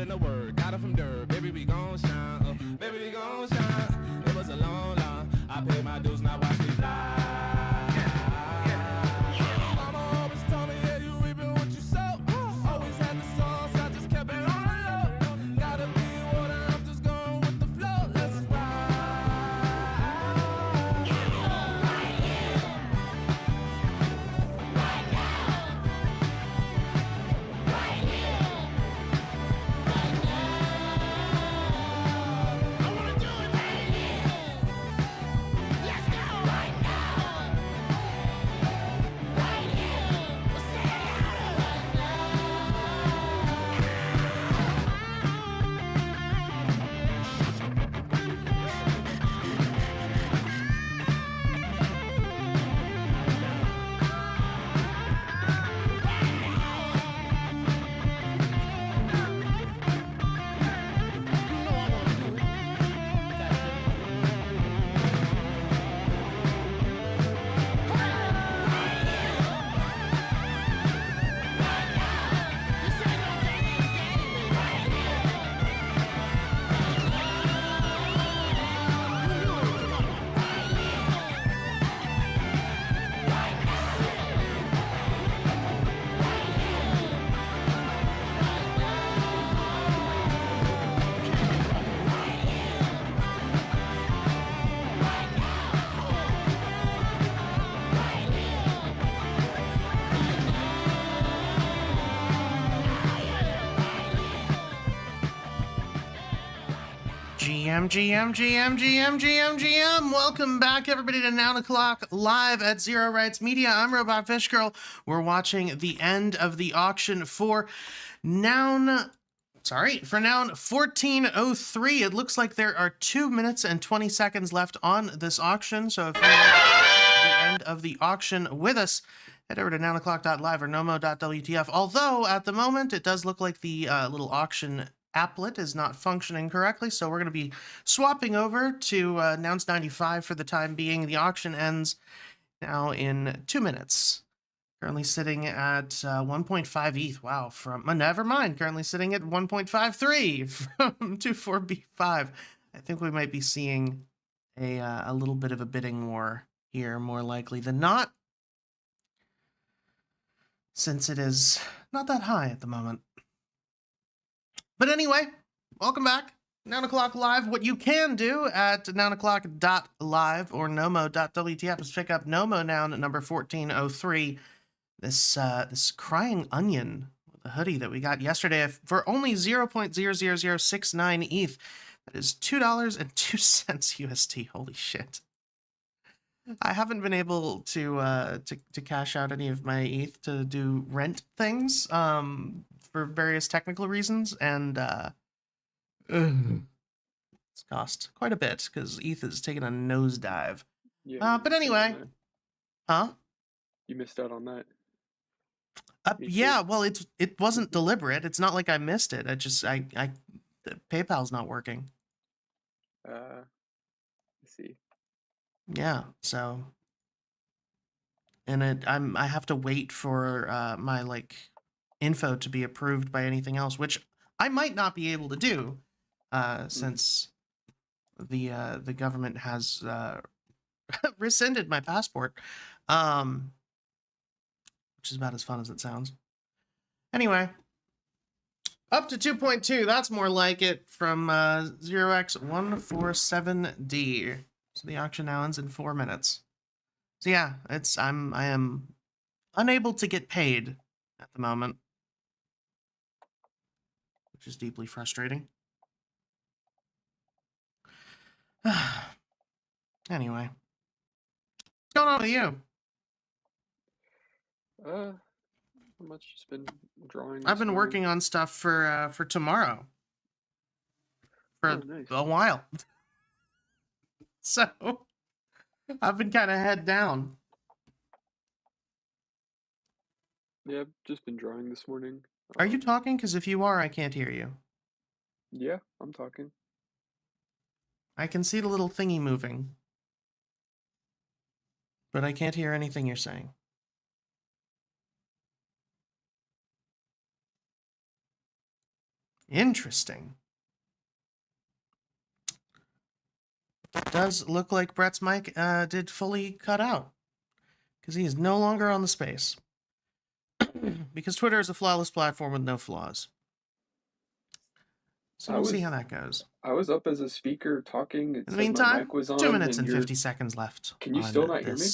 in the word. Got it from dirt. Baby, we gon' shine. Baby, we gon' shine. It was a long line. I paid my dues, now watch me fly. Mama always told me, yeah, you reaping what you sow. Always had the sauce, I just kept it on the low. Gotta be water, I'm just going with the flow. Let's ride. Right here. Right now. Right here. Right now. I wanna do it right here. Let's go right now. Right here. Let's say it louder. Right GM. Welcome back, everybody, to Noun O'Clock live at Zero Rights Media. I'm Robot Fish Girl. We're watching the end of the auction for Noun 1403. It looks like there are 2 minutes and 20 seconds left on this auction. So if you're at the end of the auction with us, head over to nounclock.live or nomo.wtf. Although at the moment it does look like the little auction applet is not functioning correctly, so we're going to be swapping over to Nouns 95 for the time being. The auction ends now in 2 minutes. Currently sitting at 1.5 ETH. Wow, from never mind. Currently sitting at 1.53 from 24B5. I think we might be seeing a little bit of a bidding war here, more likely than not, since it is not that high at the moment. But anyway, welcome back. Noun O'Clock Live. What you can do at nounclock.live or nomo.wtf is pick up Nomo Noun number 1403. This crying onion with a hoodie that we got yesterday for only 0.00069 ETH. That is $2.02 USD. Holy shit. I haven't been able to cash out any of my ETH to do rent things for various technical reasons, and it's cost quite a bit because ETH has taken a nosedive. Yeah, But anyway, huh? You missed out on that. Yeah, well, it wasn't deliberate. It's not like I missed it. The PayPal's not working. Let's see. Yeah, so, and I have to wait for my info to be approved by anything else, which I might not be able to do, since the government has rescinded my passport, which is about as fun as it sounds. Anyway, up to 2.2. That's more like it from 0x147D. So the auction now ends in 4 minutes. So yeah, I am unable to get paid at the moment, which is deeply frustrating. Anyway, what's going on with you? How much just been drawing? I've been working on stuff for tomorrow for nice. a while. So I've been kind of head down. Yeah, I've just been drawing this morning. Are you talking? Because if you are, I can't hear you. Yeah, I'm talking. I can see the little thingy moving, but I can't hear anything you're saying. Interesting. It does look like Brett's mic did fully cut out, because he is no longer on the space. Because Twitter is a flawless platform with no flaws. So we'll see how that goes. I was up as a speaker talking. It In the said my meantime, mic was on. 2 minutes and and 50 seconds left. Can you still not hear me?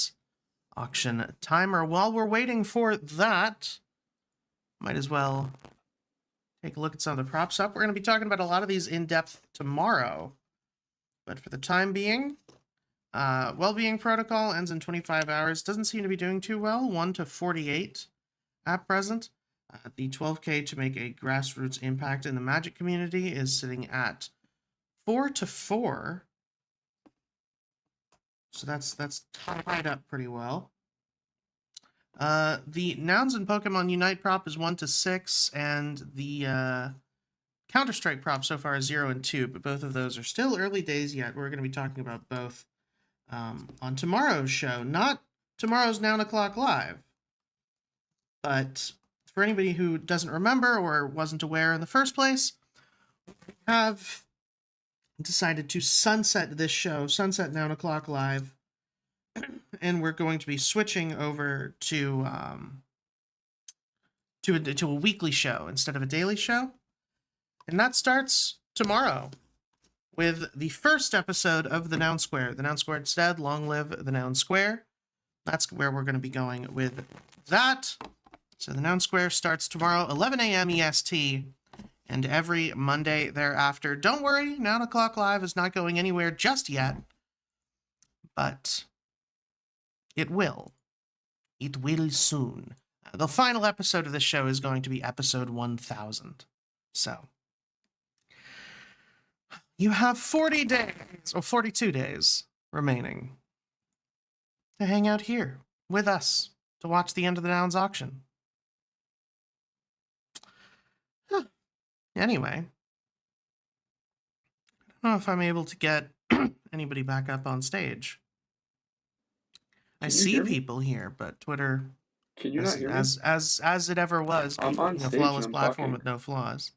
Auction timer. While we're waiting for that, might as well take a look at some of the props up. We're going to be talking about a lot of these in depth tomorrow, but for the time being, well-being protocol ends in 25 hours. Doesn't seem to be doing too well. 1 to 48 at present. The 12K to make a grassroots impact in the Magic community is sitting at 4 to 4. So that's tied up pretty well. The Nouns and Pokemon Unite prop is 1 to 6, and the Counter-Strike prop so far is 0 and 2, but both of those are still early days yet. We're going to be talking about both on tomorrow's show. Not tomorrow's Noun O'Clock Live, but for anybody who doesn't remember or wasn't aware in the first place, we have decided to sunset this show, sunset Noun O'Clock Live, and we're going to be switching over to a weekly show instead of a daily show. And that starts tomorrow with the first episode of the Noun Square. The Noun Square instead, long live the Noun Square. That's where we're going to be going with that. So the Noun Square starts tomorrow, 11 a.m. EST, and every Monday thereafter. Don't worry, Noun O'Clock Live is not going anywhere just yet, but it will. It will soon. The final episode of this show is going to be episode 1000. So you have 40 days, or 42 days, remaining to hang out here with us to watch the end of the Nouns auction. Anyway, I don't know if I'm able to get anybody back up on stage. I see people here, but Twitter, can you not hear me? As it ever was, I'm on being a stage flawless and I'm platform talking. with no flaws.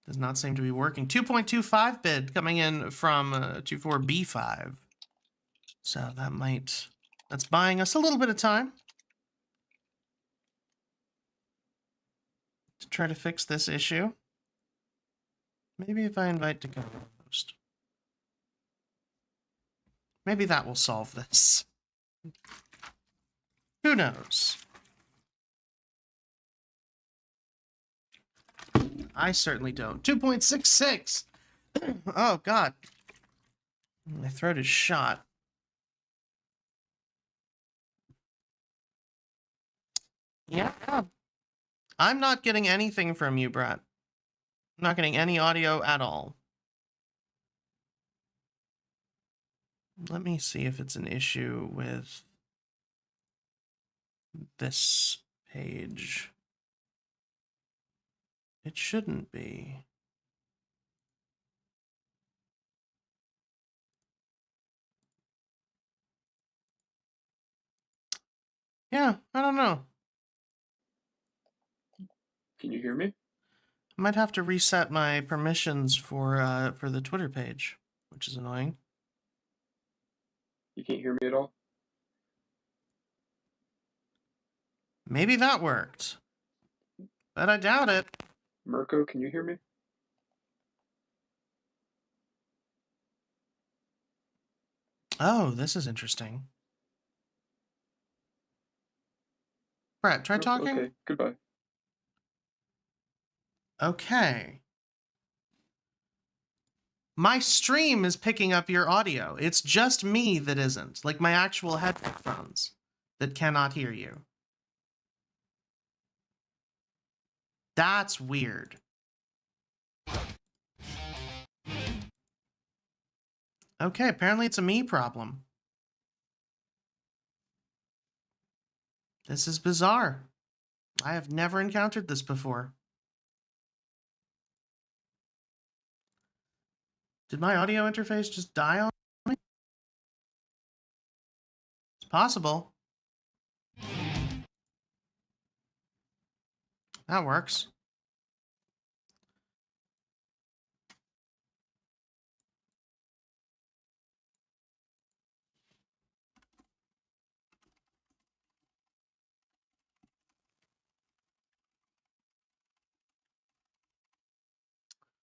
Does not seem to be working. 2.25 bid coming in from 24B5. So that's buying us a little bit of time to try to fix this issue. Maybe if I invite to co-host. Maybe that will solve this. Who knows? I certainly don't. 2.66! Oh, God. My throat is shot. Yeah. I'm not getting anything from you, Brett. I'm not getting any audio at all. Let me see if it's an issue with this page. It shouldn't be. Yeah, I don't know. Can you hear me? I might have to reset my permissions for the Twitter page, which is annoying. You can't hear me at all? Maybe that worked, but I doubt it. Mirko, can you hear me? Oh, this is interesting. Brett, try talking. Okay, goodbye. Okay. My stream is picking up your audio. It's just me that isn't, like my actual headphones that cannot hear you. That's weird. Okay, apparently it's a me problem. This is bizarre. I have never encountered this before. Did my audio interface just die on me? It's possible. That works.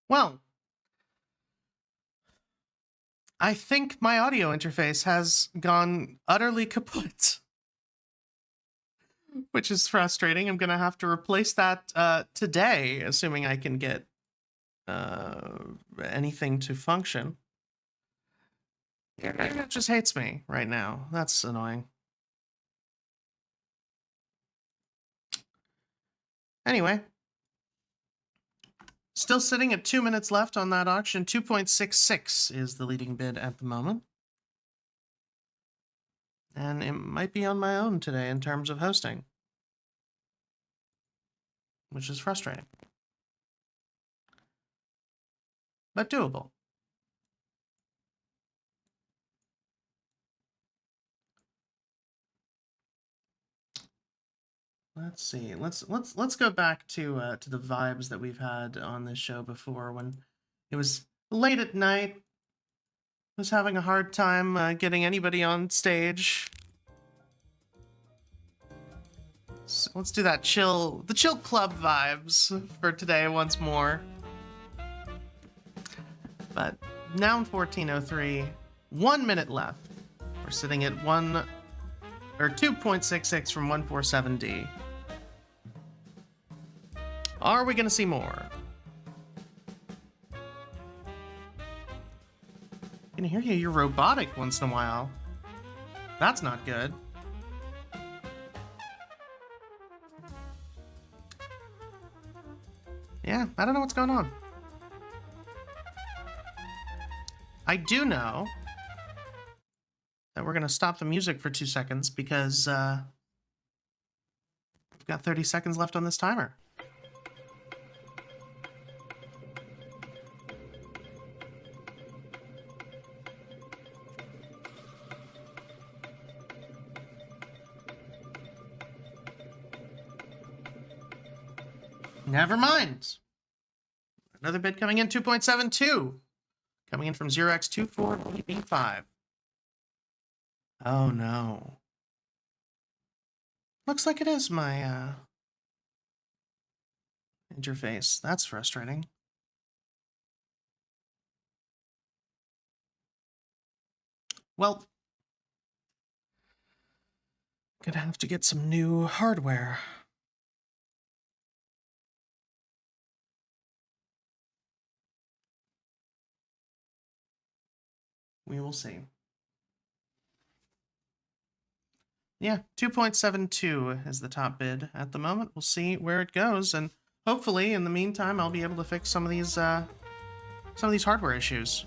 Well, I think my audio interface has gone utterly kaput, which is frustrating. I'm going to have to replace that today, assuming I can get anything to function. It just hates me right now. That's annoying. Anyway, still sitting at 2 minutes left on that auction. 2.66 is the leading bid at the moment. And it might be on my own today in terms of hosting, which is frustrating, but doable. Let's see. Let's go back to the vibes that we've had on this show before, when it was late at night. Was having a hard time getting anybody on stage. So let's do that the chill club vibes for today once more. But Noun 1403, 1 minute left. We're sitting at 2.66 from 147D. Are we going to see more? I can hear you. You're robotic once in a while. That's not good. Yeah, I don't know what's going on. I do know that we're going to stop the music for 2 seconds because we've got 30 seconds left on this timer. Never mind. Another bid coming in, 2.72. Coming in from 0x24B5. Oh no. Looks like it is my interface. That's frustrating. Well, gonna have to get some new hardware. We will see. Yeah, 2.72 is the top bid at the moment. We'll see where it goes, and hopefully, in the meantime, I'll be able to fix some of these hardware issues.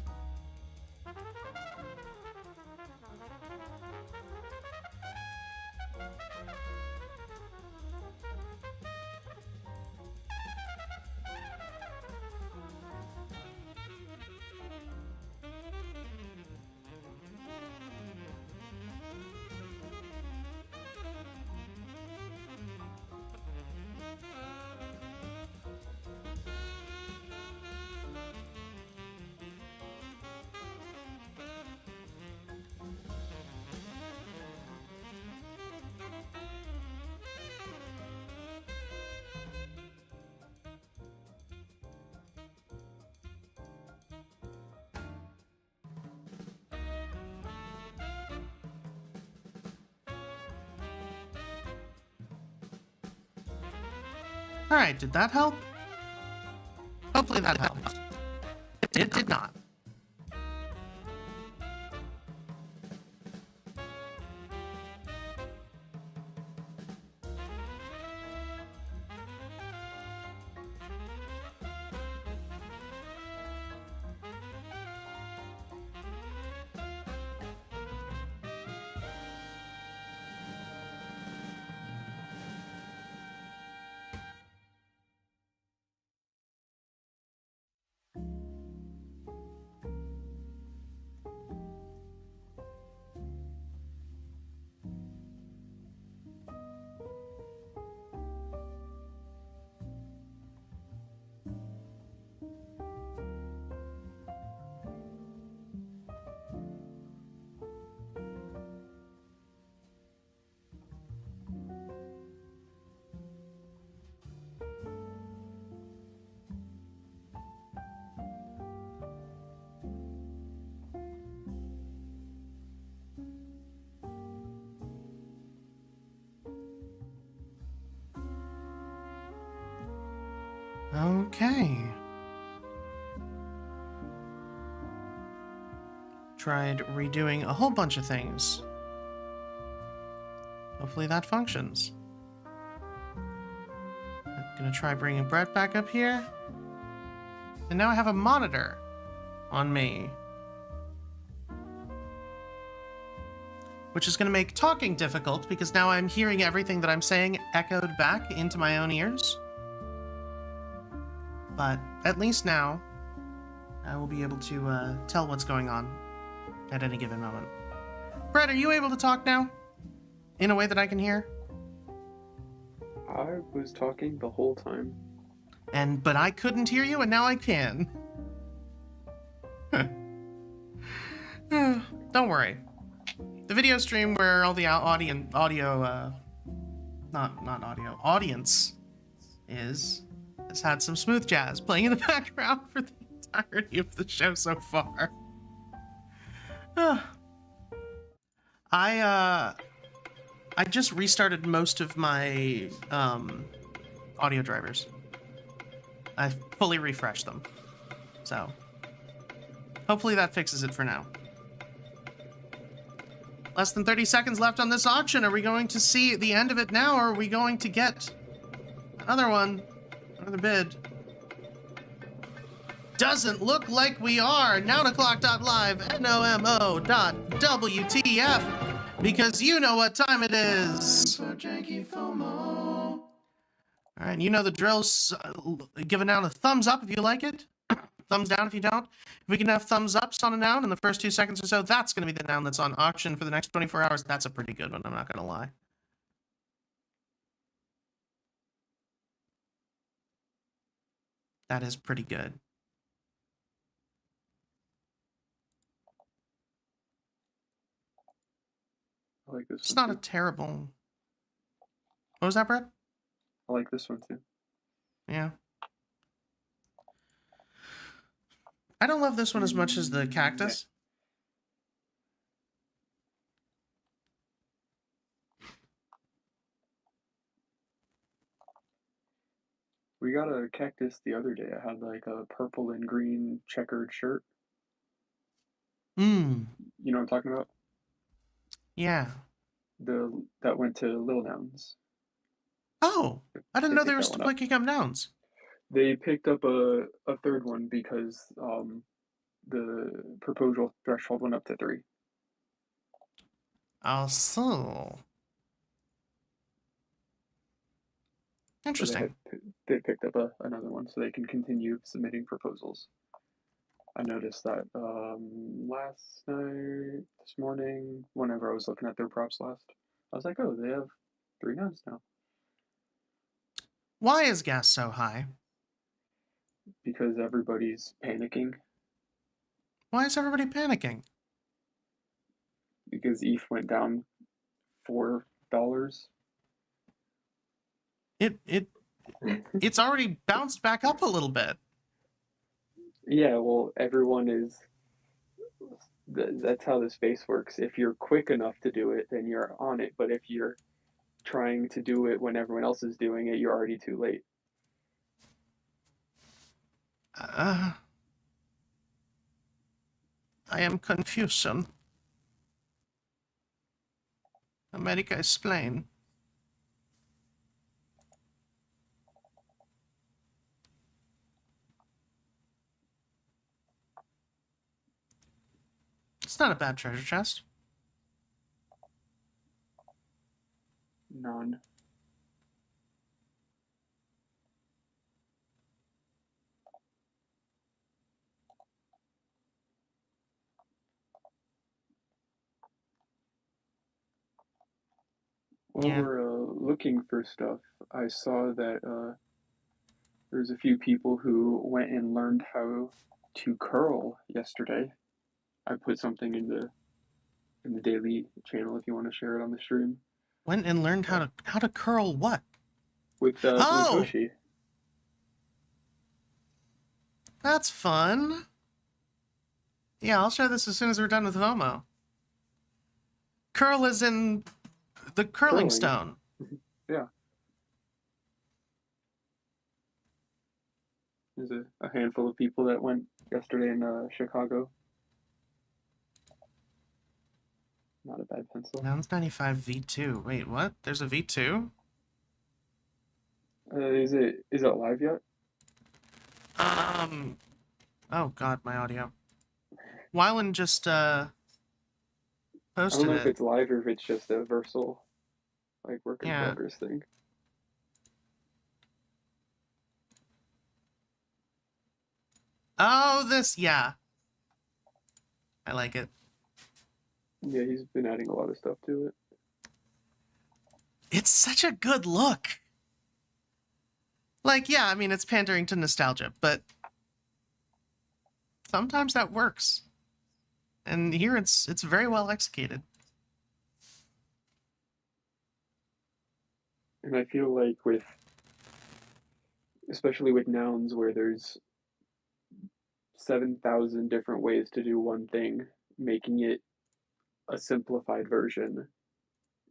Alright, did that help? Hopefully that helped. It did not. Okay. Tried redoing a whole bunch of things. Hopefully that functions. I'm gonna try bringing Brett back up here. And now I have a monitor on me. Which is gonna make talking difficult because now I'm hearing everything that I'm saying echoed back into my own ears. But at least now, I will be able to tell what's going on at any given moment. Brett, are you able to talk now? In a way that I can hear? I was talking the whole time. But I couldn't hear you, and now I can. Don't worry. The video stream where all the audience has had some smooth jazz playing in the background for the entirety of the show so far. I just restarted most of my audio drivers. I fully refreshed them. So hopefully that fixes it for now. Less than 30 seconds left on this auction. Are we going to see the end of it now, or are we going to get another one? Another bid? Doesn't look like we are. Nounoclock.live, NOMO.WTF, because you know what time it is. All right, you know the drills. Give a noun a thumbs up if you like it. Thumbs down if you don't. If we can have thumbs ups on a noun in the first 2 seconds or so, that's going to be the noun that's on auction for the next 24 hours. That's a pretty good one, I'm not going to lie. That is pretty good. I like this It's one not too. a terrible... What was that, Brett? I like this one too. Yeah. I don't love this one as much as the cactus. We got a cactus the other day. I had like a purple and green checkered shirt. Hmm. You know what I'm talking about? Yeah. That went to Lil Nouns. Oh, I didn't They know they picked were that still one up. picking up nouns. They picked up a third one because the proposal threshold went up to 3. Oh, so. So Interesting. they picked up another one so they can continue submitting proposals. I noticed that last night, this morning, whenever I was looking at their props last, I was like, oh, they have 3 nouns now. Why is gas so high? Because everybody's panicking. Why is everybody panicking? Because ETH went down $4. It's already bounced back up a little bit. Yeah, well, everyone is. That's how the space works. If you're quick enough to do it, then you're on it. But if you're trying to do it when everyone else is doing it, you're already too late. I am confusion. America, explain. It's not a bad treasure chest. None. While Yeah. we're looking for stuff, I saw that there's a few people who went and learned how to curl yesterday. I put something in the daily channel if you want to share it on the stream. Went and learned how to curl what? With Blue Oh! Toshi. That's fun. Yeah, I'll share this as soon as we're done with Vomo. Curl is in the curling stone. Yeah. There's a handful of people that went yesterday in Chicago. Not a bad pencil. Nouns 95 V2. Wait, what? There's a V2? Is it live yet? Oh god, my audio. Wyland just I don't posted know if it. it's live or if it's just a Versal, like, work in Yeah. progress thing. Oh, this, yeah. I like it. Yeah, he's been adding a lot of stuff to it. It's such a good look. Like, yeah, I mean, it's pandering to nostalgia, but sometimes that works. And here it's very well executed. And I feel like especially with nouns where there's 7,000 different ways to do one thing, making it a simplified version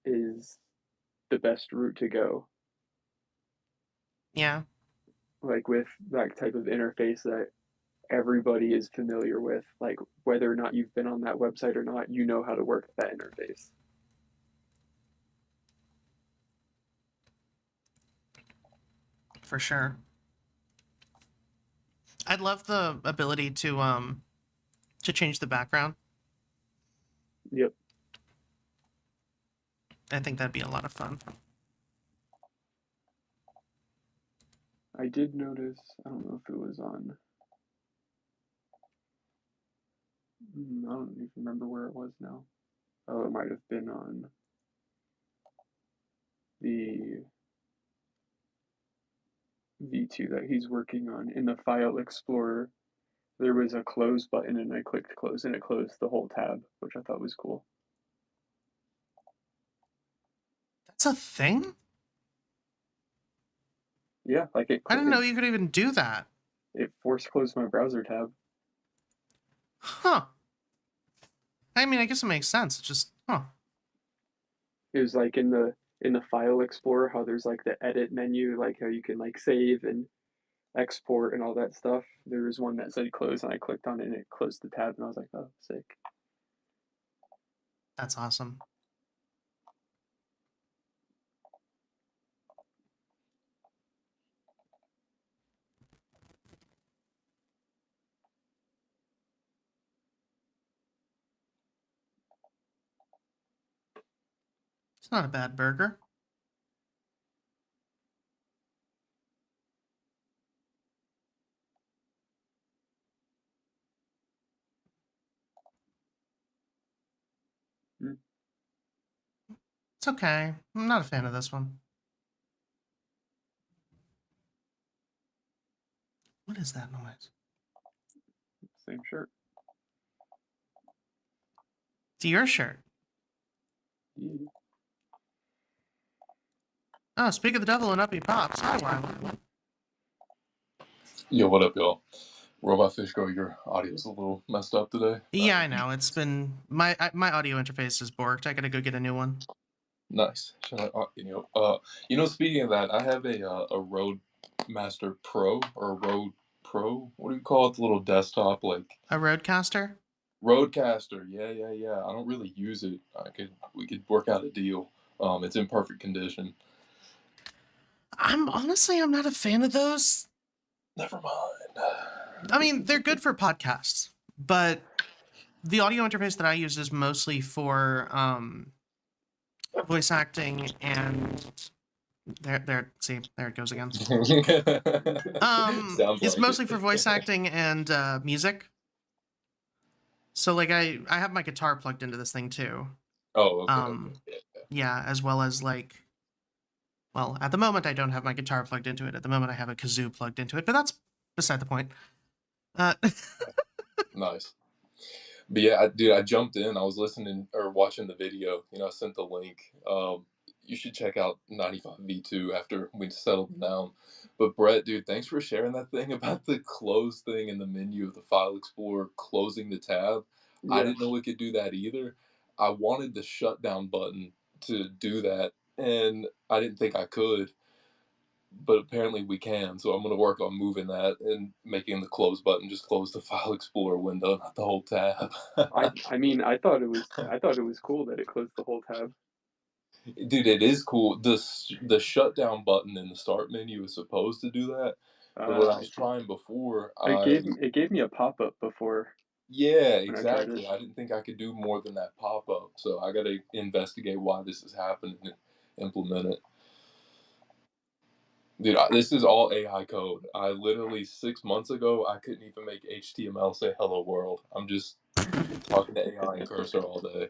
is the best route to go. Yeah. Like with that type of interface that everybody is familiar with, like whether or not you've been on that website or not, you know how to work that interface. For sure. I'd love the ability to change the background. Yep. I think that'd be a lot of fun. I did notice, I don't know if it was on, I don't even remember where it was now. Oh, it might have been on the V2 that he's working on. In the File Explorer, there was a close button and I clicked close and it closed the whole tab, which I thought was cool. That's a thing? Yeah, like I didn't know you could even do that. it force closed my browser tab. Huh. I mean, I guess it makes sense. It's just, huh. It was like in the File Explorer, how there's like the edit menu, like how you can like save and export and all that stuff. There was one that said close and I clicked on it and it closed the tab and I was like, oh, sick. That's awesome. It's not a bad burger. Mm. It's okay. I'm not a fan of this one. What is that noise? Same shirt. It's your shirt. Yeah. Oh, speak of the devil and up he pops. Hi, Wyland. Yo, what up, y'all? Robot Fish Girl, your audio's a little messed up today. Yeah, I know. It's been my audio interface is borked. I gotta go get a new one. Nice. Speaking of that, I have a Roadmaster Pro or a Rode Pro. What do you call it? The little desktop, like A Roadcaster? Roadcaster. Yeah. I don't really use it. We could work out a deal. It's in perfect condition. I'm not a fan of those. Never mind. I mean, they're good for podcasts, but the audio interface that I use is mostly for voice acting and there it goes again. Sounds It's like mostly it. for voice acting and music. So like I have my guitar plugged into this thing too. Oh, okay. Yeah, as well as like, well, at the moment I don't have my guitar plugged into it. At the moment I have a kazoo plugged into it, but that's beside the point. Nice. But yeah, dude, I jumped in. I was listening or watching the video. I sent the link. You should check out 95V2 after we settled down. But Brett, dude, thanks for sharing that thing about the close thing in the menu of the File Explorer, closing the tab. I Yeah. didn't know we could do that either. I wanted the shutdown button to do that, and I didn't think I could. but apparently we can. So I'm gonna work on moving that and making the close button just close the File Explorer window, not the whole tab. I mean, I thought it was cool that it closed the whole tab. Dude, it is cool. The shutdown button in the start menu is supposed to do that, but when I I was see. trying before, It gave me a pop-up before yeah, when I tried it. exactly. I didn't think I could do more than that pop up, so I gotta investigate why this is happening and implement it. Dude, this is all AI code. I literally 6 months ago I couldn't even make HTML say "Hello World." I'm just talking to AI and cursor all day.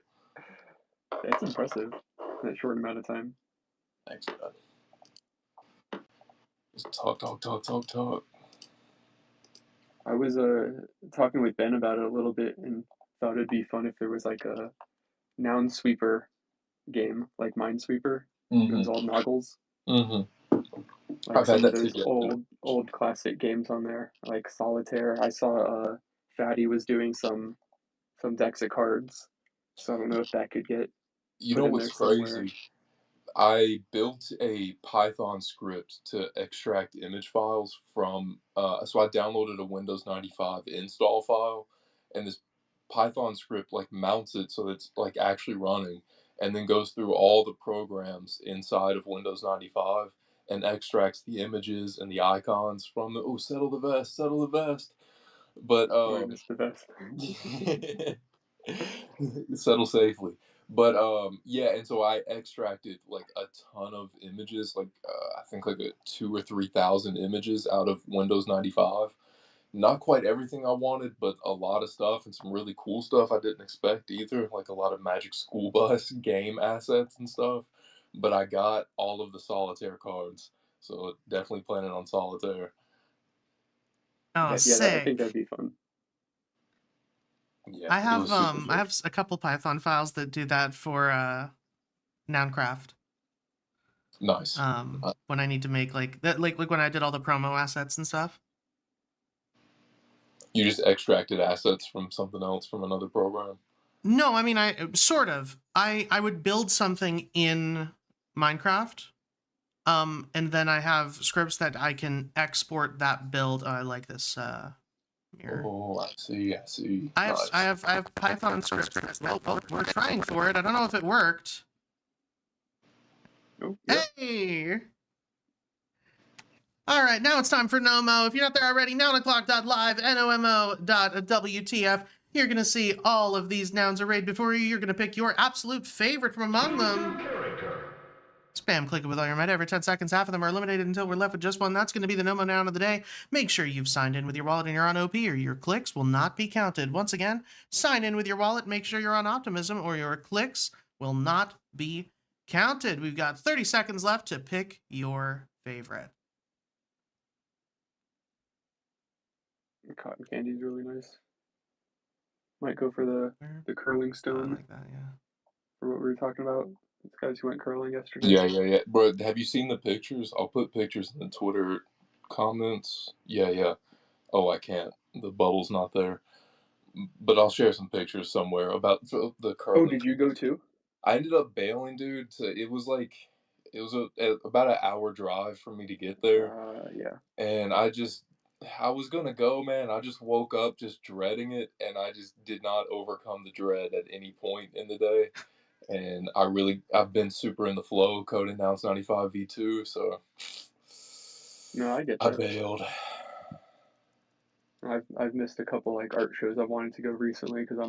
That's impressive in that short amount of time. Thanks, man. Just talk, talk, talk, talk, talk. I was talking with Ben about it a little bit and thought it'd be fun if there was like a noun sweeper game, like Minesweeper. It was Mhm. all noggles, Mhm. like I've had some of that too. those Yeah. old classic games on there, like Solitaire. I saw Fatty was doing some decks of cards, so I don't know if that could get You put know in there what's somewhere. crazy? I built a Python script to extract image files from. So I downloaded a Windows 95 install file, and this Python script like mounts it so it's like actually running, and then goes through all the programs inside of Windows 95 and extracts the images and the icons from the. Oh, settle the vest, settle the vest. But Oh, I missed the best. settle safely. But yeah, and so I extracted like a ton of images, like I think like 2 or 3 thousand images out of Windows 95. Not quite everything I wanted, but a lot of stuff and some really cool stuff I didn't expect either, like a lot of Magic School Bus game assets and stuff. But I got all of the solitaire cards, so definitely planning on solitaire. Oh, Yeah, I think sick. that'd be fun. Yeah, I it have was super I fun. have a couple Python files that do that for Nouncraft. Nice. When I need to make like that, like when I did all the promo assets and stuff. You just extracted assets from something else from another program. No, I mean I sort of. I would build something in Minecraft, and then I have scripts that I can export that build. I like this mirror. Oh, I see. I see. I have I Nice. have I have Python scripts. Well, we're trying for it. I don't know if it worked. Oh, yep. Hey. All right, now it's time for Nomo. If you're not there already, nounoclock.live, NOMO.WTF. You're going to see all of these nouns arrayed before you. You're going to pick your absolute favorite from among them. Spam click it with all your might. Every 10 seconds, half of them are eliminated until we're left with just one. That's going to be the Nomo noun of the day. Make sure you've signed in with your wallet and you're on OP, or your clicks will not be counted. Once again, sign in with your wallet. Make sure you're on Optimism, or your clicks will not be counted. We've got 30 seconds left to pick your favorite. Cotton candy's really nice. Might go for the curling I stone like that, yeah. for what we were talking about. These guys who went curling yesterday. Yeah. Bro, have you seen the pictures? I'll put pictures in the Twitter comments. Yeah. Oh, I can't. The bubble's not there. But I'll share some pictures somewhere about the Oh, curling. did you go too? I ended up bailing, dude. It was like it was about an hour drive for me to get there, Yeah. and I was gonna go, man. I just woke up just dreading it, and I just did not overcome the dread at any point in the day. And I've been super in the flow coding Nouns 95 V2, so No, I get I that. bailed. I've missed a couple like art shows I've wanted to go recently because I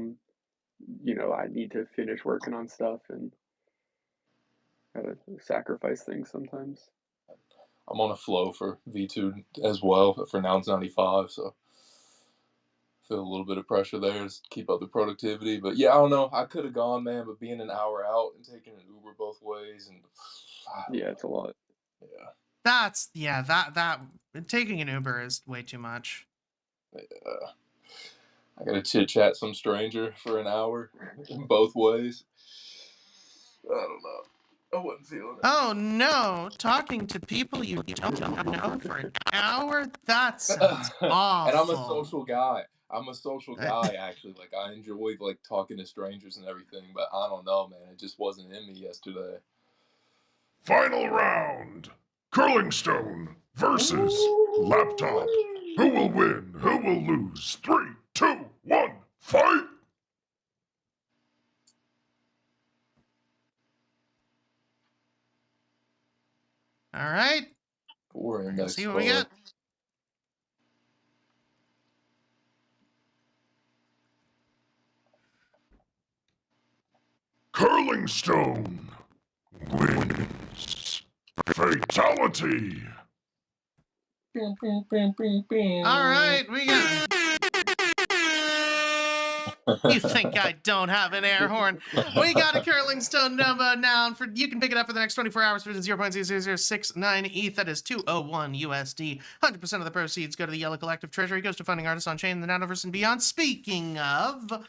need to finish working on stuff and gotta sacrifice things sometimes. I'm on a flow for V2 as well for Nouns 95, so feel a little bit of pressure there to keep up the productivity. But yeah, I don't know. I could have gone, man, but being an hour out and taking an Uber both ways, and Yeah, it's a lot. yeah, That taking an Uber is way too much. I got to chit chat some stranger for an hour both ways. I don't know. I wasn't feeling it. Oh no, talking to people you don't know for an hour? That sounds awful. And I'm a social guy. Actually. Like I enjoy like talking to strangers and everything, but I don't know, man. It just wasn't in me yesterday. Final round. Curling stone versus laptop. Who will win? Who will lose? 3, 2, 1, fight! All right. Four index See what we get. Curling stone wins. Fatality. All right, we got. You think I don't have an air horn? We got a curling stone number noun for you can pick it up for the next 24 hours for 0.0069 ETH. That is 201 USD. 100% of the proceeds go to the Yellow Collective Treasury, goes to funding artists on chain, the Nouniverse, and beyond. Speaking of,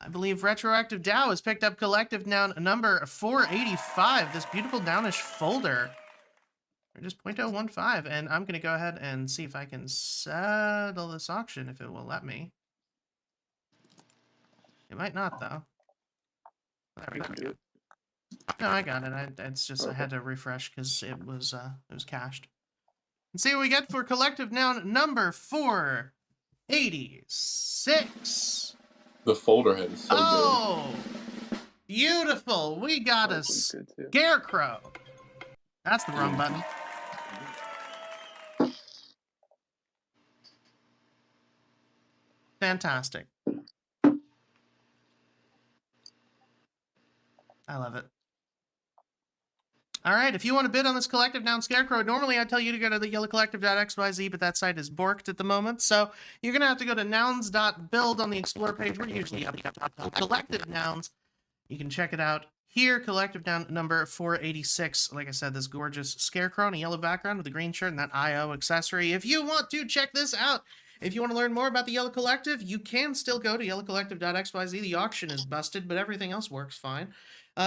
I believe Retroactive DAO has picked up collective noun number 485. This beautiful nounish folder. Or just 0.015, and I'm going to go ahead and see if I can settle this auction if it will let me. It might not, though. There we go. No, I got it. It's just I had to refresh because it was cached. And see what we get for collective noun number 486. The folder head is so Oh, beautiful! We got a scarecrow. That's the wrong button. Fantastic. I love it. All right, if you want to bid on this collective noun scarecrow, normally I'd tell you to go to the yellowcollective.xyz, but that site is borked at the moment. So you're going to have to go to nouns.build on the Explore page. We're usually up collective nouns. You can check it out here. Collective noun number 486. Like I said, this gorgeous scarecrow on a yellow background with a green shirt and that IO accessory. If you want to check this out, if you want to learn more about the Yellow Collective, you can still go to yellowcollective.xyz. The auction is busted, but everything else works fine.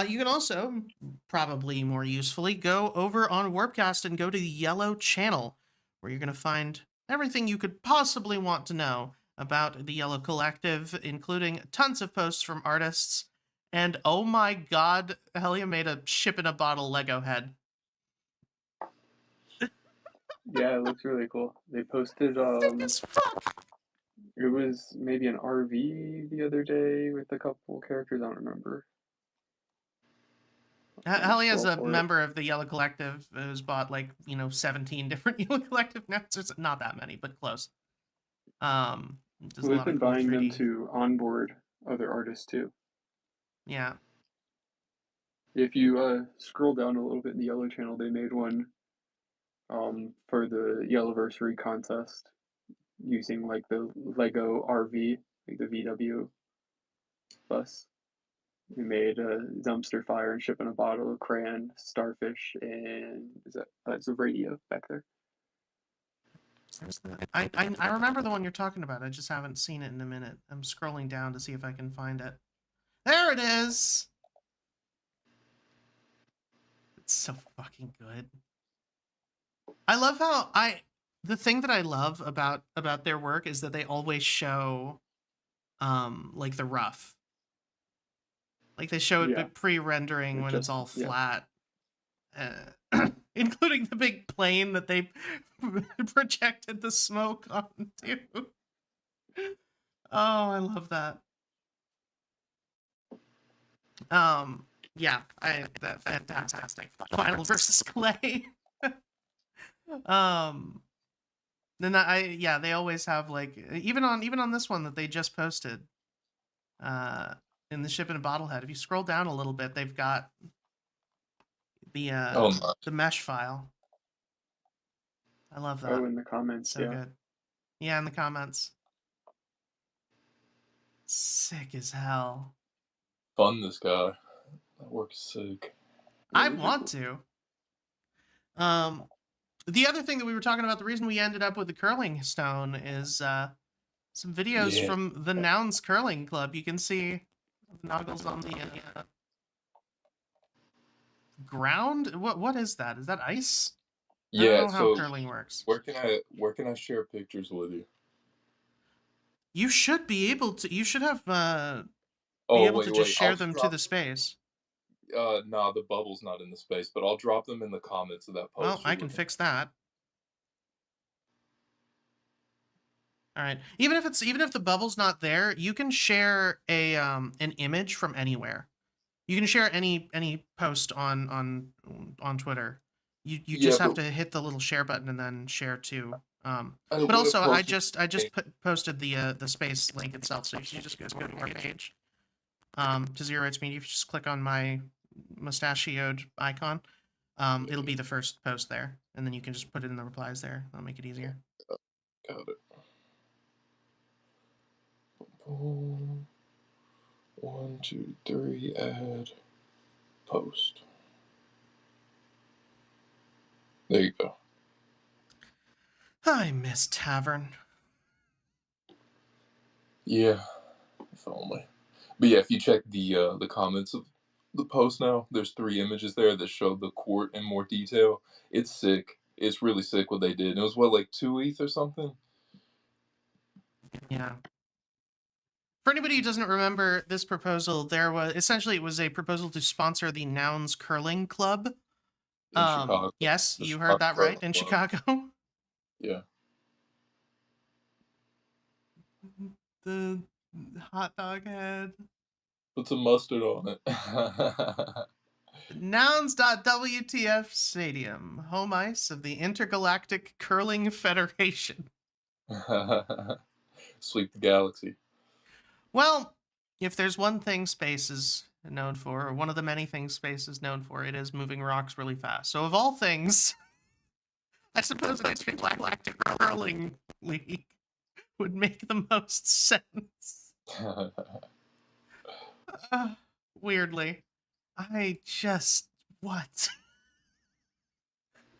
You can also, probably more usefully, go over on Warpcast and go to the Yellow channel, where you're going to find everything you could possibly want to know about the Yellow Collective, including tons of posts from artists. And oh my god, Helia made a ship-in-a-bottle Lego head. Yeah, it looks really cool. They posted, it was maybe an RV the other day with a couple characters, I don't remember. Helia's a member of the Yellow Collective who's bought, 17 different Yellow Collective notes. It's not that many, but close. We've been buying them to onboard other artists, too. Yeah. If you scroll down a little bit in the Yellow channel, they made one for the Yellowversary contest using the Lego RV, the VW bus. We made a dumpster fire and ship in a bottle, crayon, starfish, and that's a radio back there. I remember the one you're talking about. I just haven't seen it in a minute. I'm scrolling down to see if I can find it. There it is! It's so fucking good. I love how the thing that I love about their work is that they always show the rough. They show it pre-rendering when it's all flat. Including the big plane that they projected the smoke onto. Oh, I love that. Yeah, that's fantastic. Final versus Clay. Then they always have even on this one that they just posted in the ship in a bottle head. If you scroll down a little bit, they've got the mesh file. I love that. Oh, in the comments, so good. Yeah, in the comments. Sick as hell. Fun, this guy. That works sick. I want to. The other thing that we were talking about, the reason we ended up with the curling stone is some videos from the Nouns Curling Club. You can see the noggles on the ground. What is that? Is that ice? I don't know how curling works. Where can I share pictures with you? You should be able to. You should have be able to just share them to the space. Nah, the bubble's not in the space, but I'll drop them in the comments of that Well, post I you're can looking. fix that. All right. Even if the bubble's not there, you can share an image from anywhere. You can share any post on Twitter. You Yeah, just have but to hit the little share button and then share to. I But would have also, I posted just posted the space link itself, so you just go to our page. To Zero Rights Media, if you just click on my mustachioed icon, it'll be the first post there, and then you can just put it in the replies there. That'll make it easier. Got it. Boom. 1, 2, 3, add post. There you go. I miss Tavern. Yeah, if only. But yeah, if you check the comments of the post now, there's 3 images there that show the court in more detail. It's sick. It's really sick what they did. It was what, like 2 ETH or something? Yeah. For anybody who doesn't remember this proposal, it was a proposal to sponsor the Nouns Curling Club. In Chicago. Yes, The you heard that right, Curling in Club. Chicago. Yeah. The hot dog head. Put some mustard on it. Nouns.WTF Stadium, home ice of the Intergalactic Curling Federation. Sweep the galaxy. Well, if there's one thing space is known for, or one of the many things space is known for, it is moving rocks really fast. So of all things, I suppose an Intergalactic Curling League would make the most sense. Weirdly. What?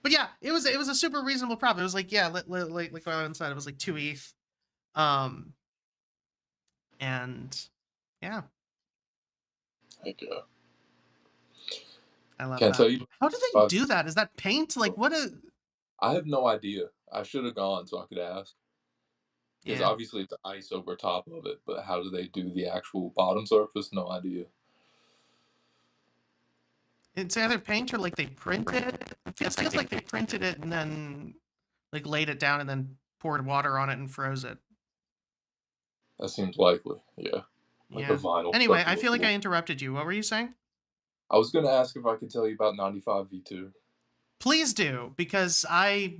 But yeah, it was a super reasonable prop. It was like, yeah, like go inside. It was like 2 ETH. And yeah, Heck yeah. I love Can't that. tell you. How do they do that? Is that paint? Like what a I have no idea. I should have gone so I could ask. Because yeah. obviously it's ice over top of it, but how do they do the actual bottom surface? No idea. It's either paint or like they printed it. It feels like they printed it and then like laid it down and then poured water on it and froze it. That seems likely. Yeah. Like a Yeah. vinyl. Anyway, I feel like I interrupted you. What were you saying? I was going to ask if I could tell you about 95v2. Please do, because I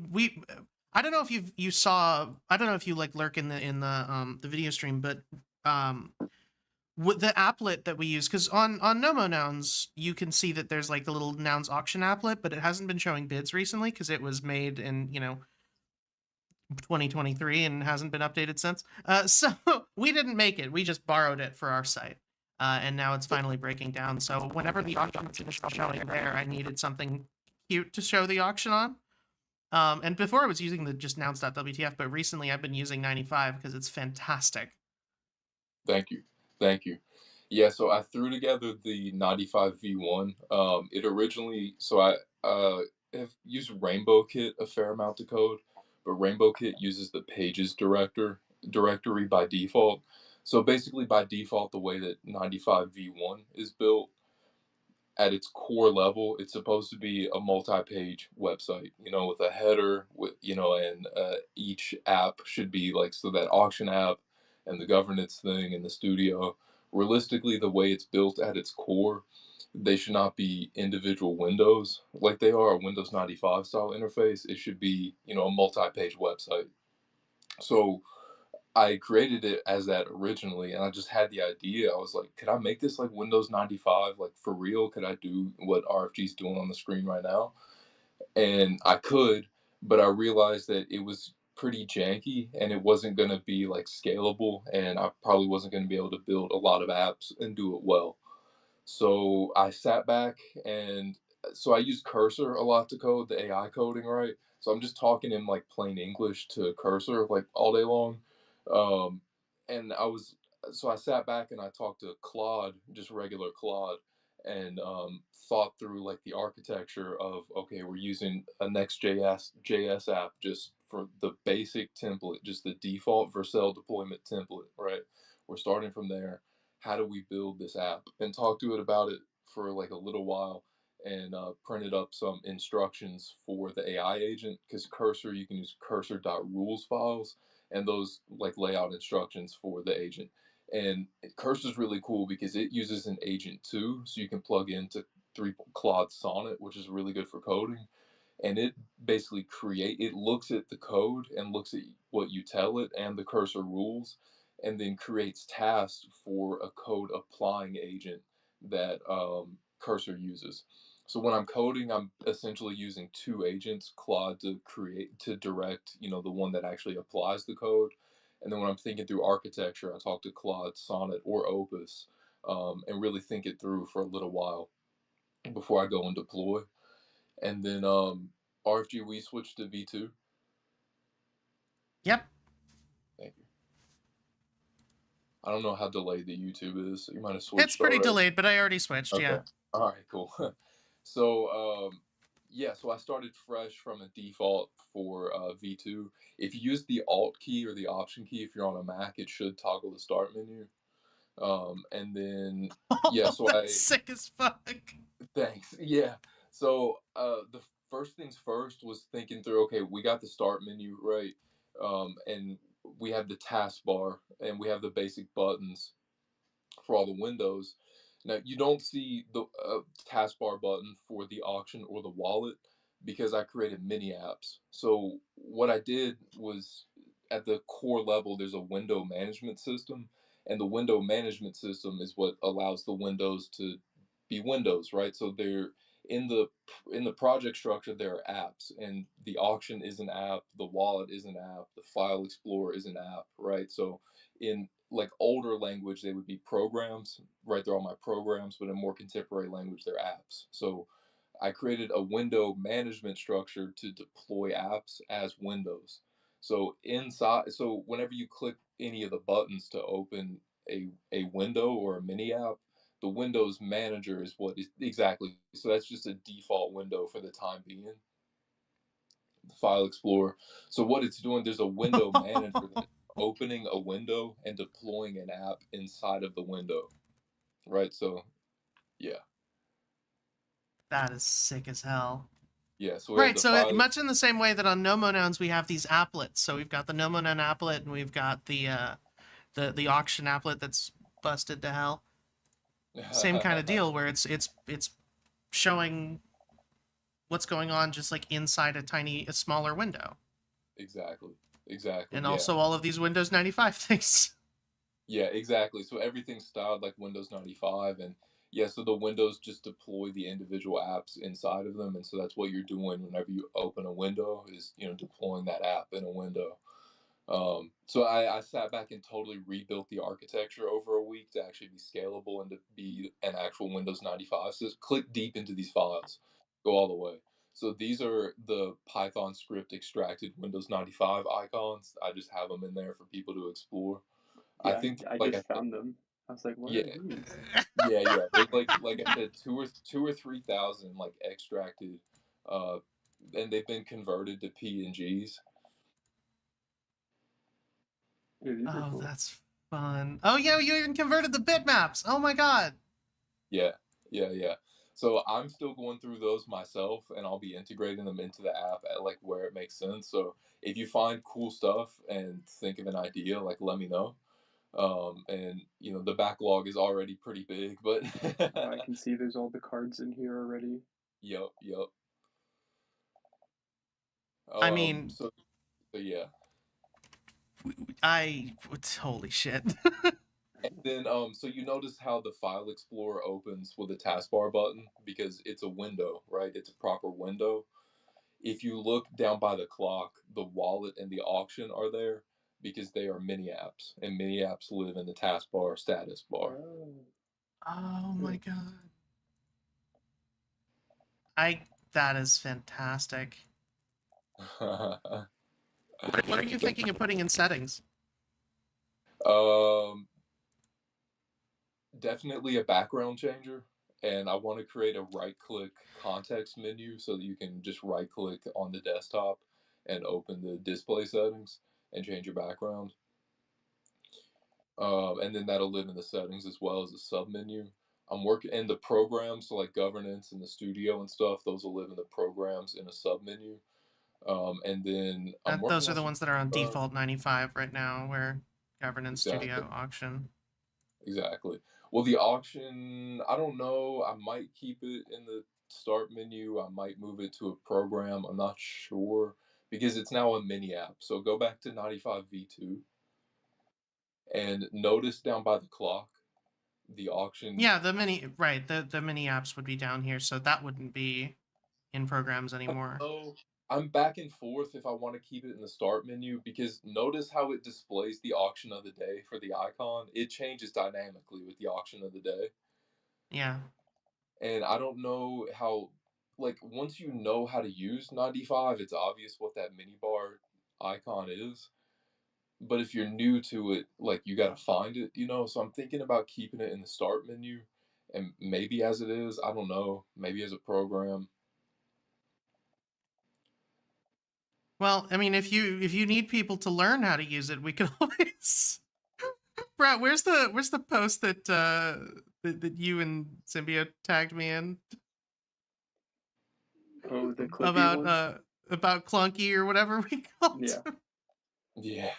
don't know if you saw, I don't know if you like lurk in the video stream, but with the applet that we use, because on Nomo Nouns you can see that there's like the little Nouns auction applet, but it hasn't been showing bids recently because it was made in 2023 and hasn't been updated since. So we didn't make it. We just borrowed it for our site. And now it's finally breaking down. So whenever the auction finished showing there, I needed something cute to show the auction on. And before I was using the just nouns.wtf, but recently I've been using 95 because it's fantastic. Thank you. Thank you. Yeah, so I threw together the 95v1. It originally, so I have used Rainbow Kit a fair amount to code, but Rainbow Kit uses the pages directory by default. So basically, by default, the way that 95v1 is built, at its core level, it's supposed to be a multi-page website, with a header, and each app should be like, so that auction app and the governance thing and the studio. Realistically, the way it's built at its core, they should not be individual windows like they are a Windows 95 style interface. It should be, a multi-page website. So I created it as that originally, and I just had the idea. I was like, could I make this like Windows 95, like for real? Could I do what RFG's doing on the screen right now? And I could, but I realized that it was pretty janky and it wasn't going to be like scalable, and I probably wasn't going to be able to build a lot of apps and do it well. So I sat back, and so I use Cursor a lot to code the AI coding, right? So I'm just talking in like plain English to Cursor like all day long. Um, and so I sat back and I talked to Claude, just regular Claude, and thought through like the architecture of, okay, we're using a Next.js app just for the basic template, just the default Vercel deployment template, right? We're starting from there. How do we build this app? And talk to it about it for like a little while and printed up some instructions for the AI agent, because Cursor, you can use cursor.rules files, and those like lay out instructions for the agent. And Cursor is really cool because it uses an agent too, so you can plug into Claude Sonnet, which is really good for coding. And it basically it looks at the code and looks at what you tell it and the Cursor rules, and then creates tasks for a code applying agent that Cursor uses. So when I'm coding, I'm essentially using two agents, Claude to direct, the one that actually applies the code. And then when I'm thinking through architecture, I talk to Claude, Sonnet, or Opus, and really think it through for a little while before I go and deploy. And then RFG, we switched to V2. Yep. Thank you. I don't know how delayed the YouTube is. So you might have switched It's pretty already. delayed, but I already switched, Okay. yeah. All right, cool. So, yeah, so I started fresh from a default for V2. If you use the Alt key or the Option key, if you're on a Mac, it should toggle the Start menu. And then, yeah, so That's sick as fuck. Thanks. Yeah. So the first things first was thinking through, okay, we got the start menu right. And we have the taskbar and we have the basic buttons for all the windows. Now, you don't see the taskbar button for the auction or the wallet because I created mini apps. So, what I did was at the core level, there's a window management system, and the window management system is what allows the windows to be windows, right? So, they're in the project structure, there are apps, and the auction is an app, the wallet is an app, the file explorer is an app, right? So, in like older language, they would be programs, right? They're all my programs, but in more contemporary language, they're apps. So I created a window management structure to deploy apps as windows. So whenever you click any of the buttons to open a window or a mini app, the Windows manager is what is exactly. So that's just a default window for the time being, the file explorer. So what it's doing, there's a window manager that's opening a window and deploying an app inside of the window, right? So yeah, That is sick as hell. yeah. So we have Right, the so file. much in the same way that on Nomo Nouns we have these applets. So we've got the Nomo Noun applet and we've got the auction applet that's busted to hell. Same kind of deal where it's showing what's going on just like inside a smaller window. Exactly. And Yeah. also all of these Windows 95 things. Yeah, exactly. So everything's styled like Windows 95, and yeah, so the windows just deploy the individual apps inside of them, and so that's what you're doing whenever you open a window is, deploying that app in a window. So I sat back and totally rebuilt the architecture over a week to actually be scalable and to be an actual Windows 95. So click deep into these files, go all the way. So these are the Python script extracted Windows 95 icons. I just have them in there for people to explore. I Yeah, think, I like just found them. I was like, what are yeah, these? yeah. There's like I said, two or 3,000 like extracted, uh, and they've been converted to PNGs. Yeah, these are Oh, cool. that's fun. Oh yeah, you even converted the bitmaps. Oh my god. Yeah. So I'm still going through those myself, and I'll be integrating them into the app at like where it makes sense. So if you find cool stuff and think of an idea, like let me know. And the backlog is already pretty big, but Oh, I can see there's all the cards in here already. yep. I mean, So yeah. holy shit. And then, so you notice how the file explorer opens with a taskbar button because it's a window, right? It's a proper window. If you look down by the clock, the wallet and the auction are there because they are mini apps, and mini apps live in the taskbar status bar. Oh, Oh my sick. god. That is fantastic. What are you thinking of putting in settings? um, Definitely a background changer. And I want to create a right click context menu so that you can just right click on the desktop and open the display settings and change your background. And then that'll live in the settings as well as a sub menu. I'm working in the programs, so like governance and the studio and stuff. Those will live in the programs in a sub menu. And then I'm Those working are on the some. ones that are on default 95 right now, where governance, Exactly. studio, auction. Exactly. Well, the auction, I don't know. I might keep it in the start menu. I might move it to a program. I'm not sure because it's now a mini app. So go back to 95 V2 and notice down by the clock, the auction. Yeah, the mini mini apps would be down here, so that wouldn't be in programs anymore. Oh, I'm back and forth if I want to keep it in the start menu because notice how it displays the auction of the day for the icon. It changes dynamically with the auction of the day. Yeah. And I don't know how, like, once you know how to use 95, it's obvious what that mini bar icon is. But if you're new to it, like, you got to find it, you know? So I'm thinking about keeping it in the start menu and maybe as it is, I don't know, maybe as a program. Well, I mean, if you need people to learn how to use it, we can always. Brett, where's the post that that you and Symbiote tagged me in Oh, the Clippy one? about Clunky or whatever we called Yeah. him?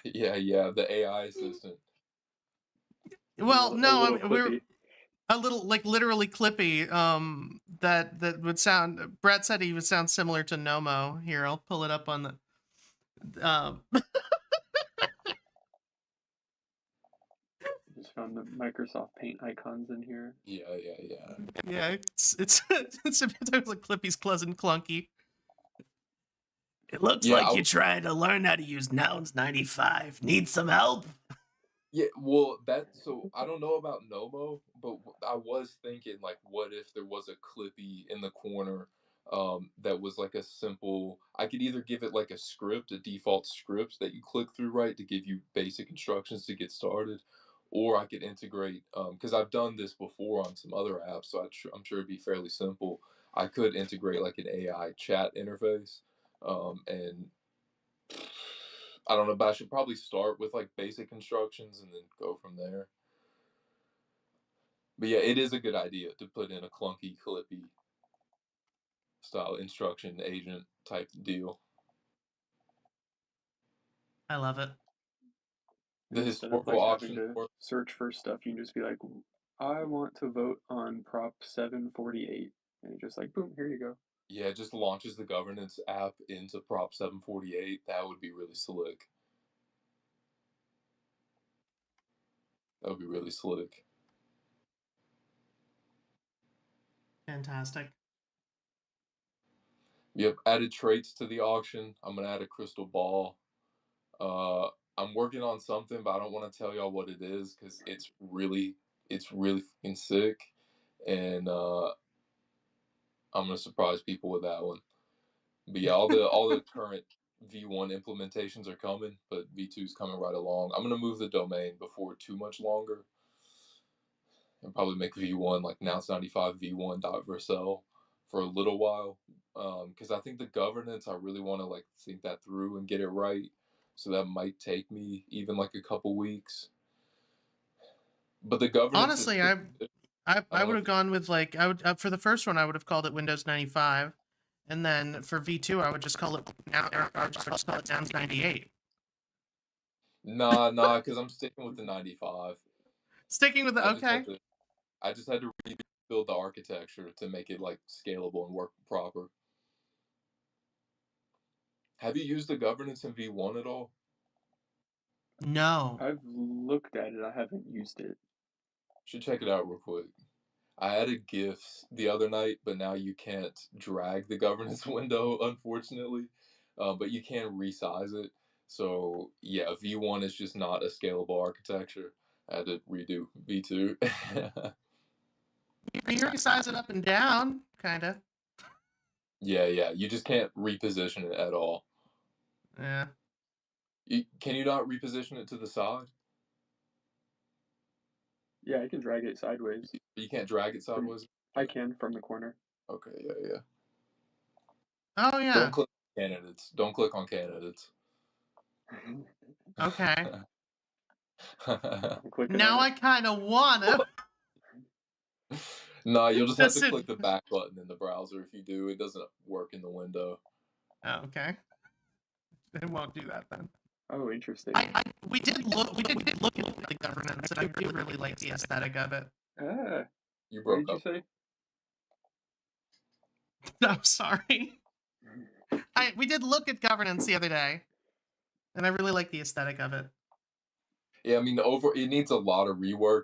Yeah, the AI assistant. Well, A no, I little mean, we're Clippy. a little, like, literally Clippy. That would sound. Brett said he would sound similar to Nomo. Here, I'll pull it up on the. Just found the Microsoft Paint icons in here. Yeah. Yeah, it's like Clippy's Pleasant Clunky. It looks Yeah, like you're trying to learn how to use Nouns 95. Need some help? yeah, well, so I don't know about Nomo, but I was thinking, like, what if there was a Clippy in the corner that was like a simple, I could either give it like a script, a default script that you click through, right, to give you basic instructions to get started, or I could integrate, because I've done this before on some other apps, so I'm sure it'd be fairly simple. I could integrate like an AI chat interface, and I don't know, but I should probably start with like basic instructions and then go from there. But yeah, it is a good idea to put in a clunky, clippy style instruction agent type deal. I love it. The Instead of historical like having auction to work. search for stuff, you can just be like, I want to vote on Prop 748. And you just like, boom, here you go. Yeah, it just launches the governance app into Prop 748. That would be really slick. That would be really slick. Fantastic. Yep, added traits to the auction. I'm gonna add a crystal ball. Uh, I'm working on something, but I don't want to tell y'all what it is because it's really fucking sick, and I'm gonna surprise people with that one. But yeah, all the current V1 implementations are coming, but V2 is coming right along. I'm gonna move the domain before too much longer, and probably make V1 like Nouns95 V1.Vercel for a little while, because I think the governance, I really want to like think that through and get it right. So that might take me even like a couple weeks. But the governance is Honestly, pretty good. I I don't know would if have gone with, like, I would for the first one I would have called it Windows 95, and then for V2 I would just call it just call it Nouns 98. nah, because I'm sticking with the 95. Sticking with the I just had okay. to I just had to rebuild the architecture to make it like scalable and work proper. Have you used the governance in V1 at all? No. I've looked at it, I haven't used it. Should check it out real quick. I added GIFs the other night, but now you can't drag the governance window, unfortunately. But you can resize it. So yeah, V1 is just not a scalable architecture. I had to redo V2. You resize it up and down, kind of. Yeah, you just can't reposition it at all. Yeah. Can you not reposition it to the side? Yeah, I can drag it sideways. You can't drag it sideways? I can from the corner. Okay, yeah. Oh Don't yeah. click on candidates. Don't click on candidates. Okay. I'm clicking on Now it. I kind of wanna. No, you'll just have Does to it? click the back button in the browser if you do. It doesn't work in the window. Oh, okay. It won't do that then. Oh, interesting. We did look at the governance, and I do really like the aesthetic of it. Ah, You what broke did you up. say? I'm sorry. We did look at governance the other day, and I really like the aesthetic of it. Yeah, I mean, it needs a lot of rework.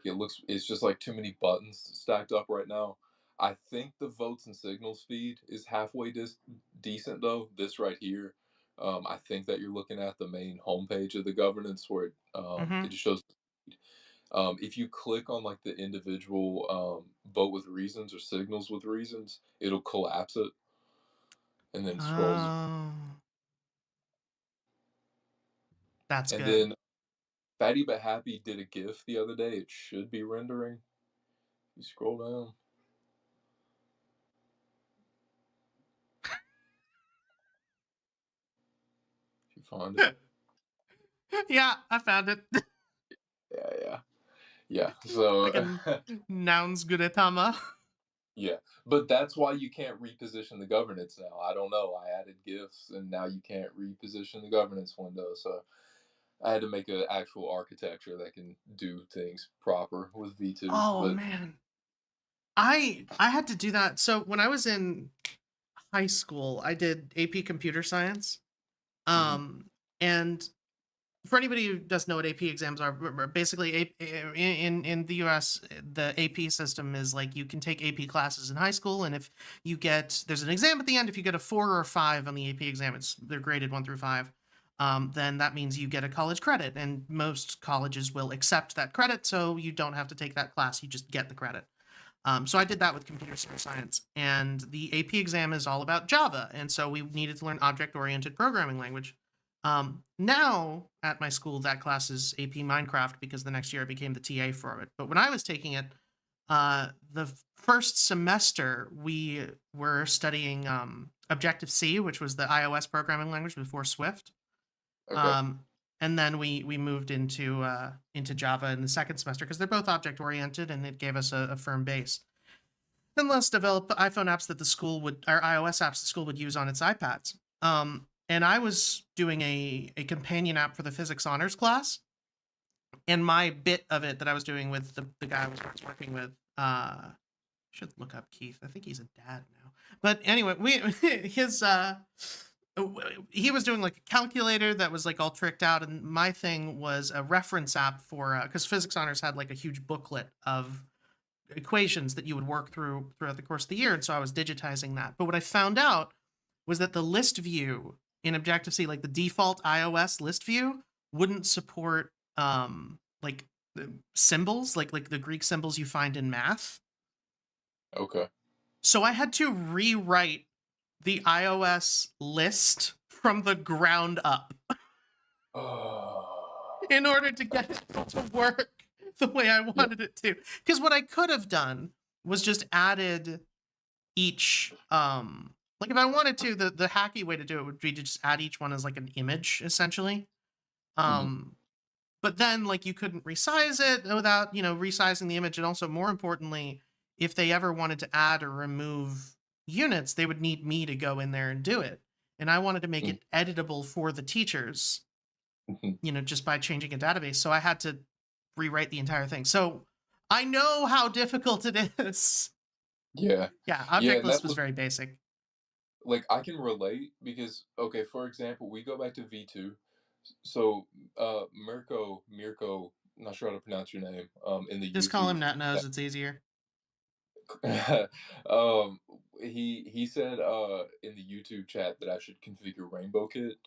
It's just like too many buttons stacked up right now. I think the votes and signals feed is halfway decent though. This right here, I think that you're looking at the main homepage of the governance where Mm-hmm. it just shows. If you click on like the individual vote with reasons or signals with reasons, it'll collapse it and then scrolls. Oh, that's And good. then Fatty But Happy did a GIF the other day. It should be rendering. You scroll down. If you find it. Yeah, I found it. Yeah. So Like a Nouns Guretama. yeah, but that's why you can't reposition the governance now. I don't know. I added GIFs, and now you can't reposition the governance window. So I had to make an actual architecture that can do things proper with V2. Oh But man, I had to do that. So when I was in high school, I did AP Computer Science. mhm, And for anybody who doesn't know what AP exams are, basically in the US, the AP system is like you can take AP classes in high school, and if you get there's an exam at the end. If you get a 4 or a 5 on the AP exam, they're graded 1 through 5. Then that means you get a college credit, and most colleges will accept that credit, so you don't have to take that class. You just get the credit. So I did that with computer science, and the AP exam is all about Java, and so we needed to learn object-oriented programming language. Now at my school, that class is AP Minecraft because the next year I became the TA for it. But when I was taking it, the first semester we were studying Objective C, which was the iOS programming language before Swift. okay. Um, and then we moved into Java in the second semester because they're both object oriented, and it gave us a firm base. And let's develop iPhone apps that the school would, or iOS apps the school would use on its iPads. And I was doing a companion app for the physics honors class, and my bit of it that I was doing with the guy I was working with, should look up Keith. I think he's a dad now. But anyway, he was doing like a calculator that was like all tricked out, and my thing was a reference app for because physics honors had like a huge booklet of equations that you would work throughout the course of the year, and so I was digitizing that. But what I found out was that the list view in Objective C, like the default iOS list view, wouldn't support like symbols, like the Greek symbols you find in math. Okay. So I had to rewrite the iOS list from the ground up in order to get it to work the way I wanted it to. Because what I could have done was just added each like if I wanted to, the hacky way to do it would be to just add each one as like an image essentially. Mhm. But then like you couldn't resize it without, resizing the image. And also more importantly, if they ever wanted to add or remove units, they would need me to go in there and do it. And I wanted to make Mhm. it editable for the teachers, Mhm. just by changing a database. So I had to rewrite the entire thing. So I know how difficult it is. Yeah. Yeah, Yeah, object and list that was was very basic. like I can relate because okay, for example, we go back to V2. So Mirko, not sure how to pronounce your name, in the Just call YouTube him Nut Nose, it's easier. um he said in the YouTube chat that I should configure Rainbow Kit.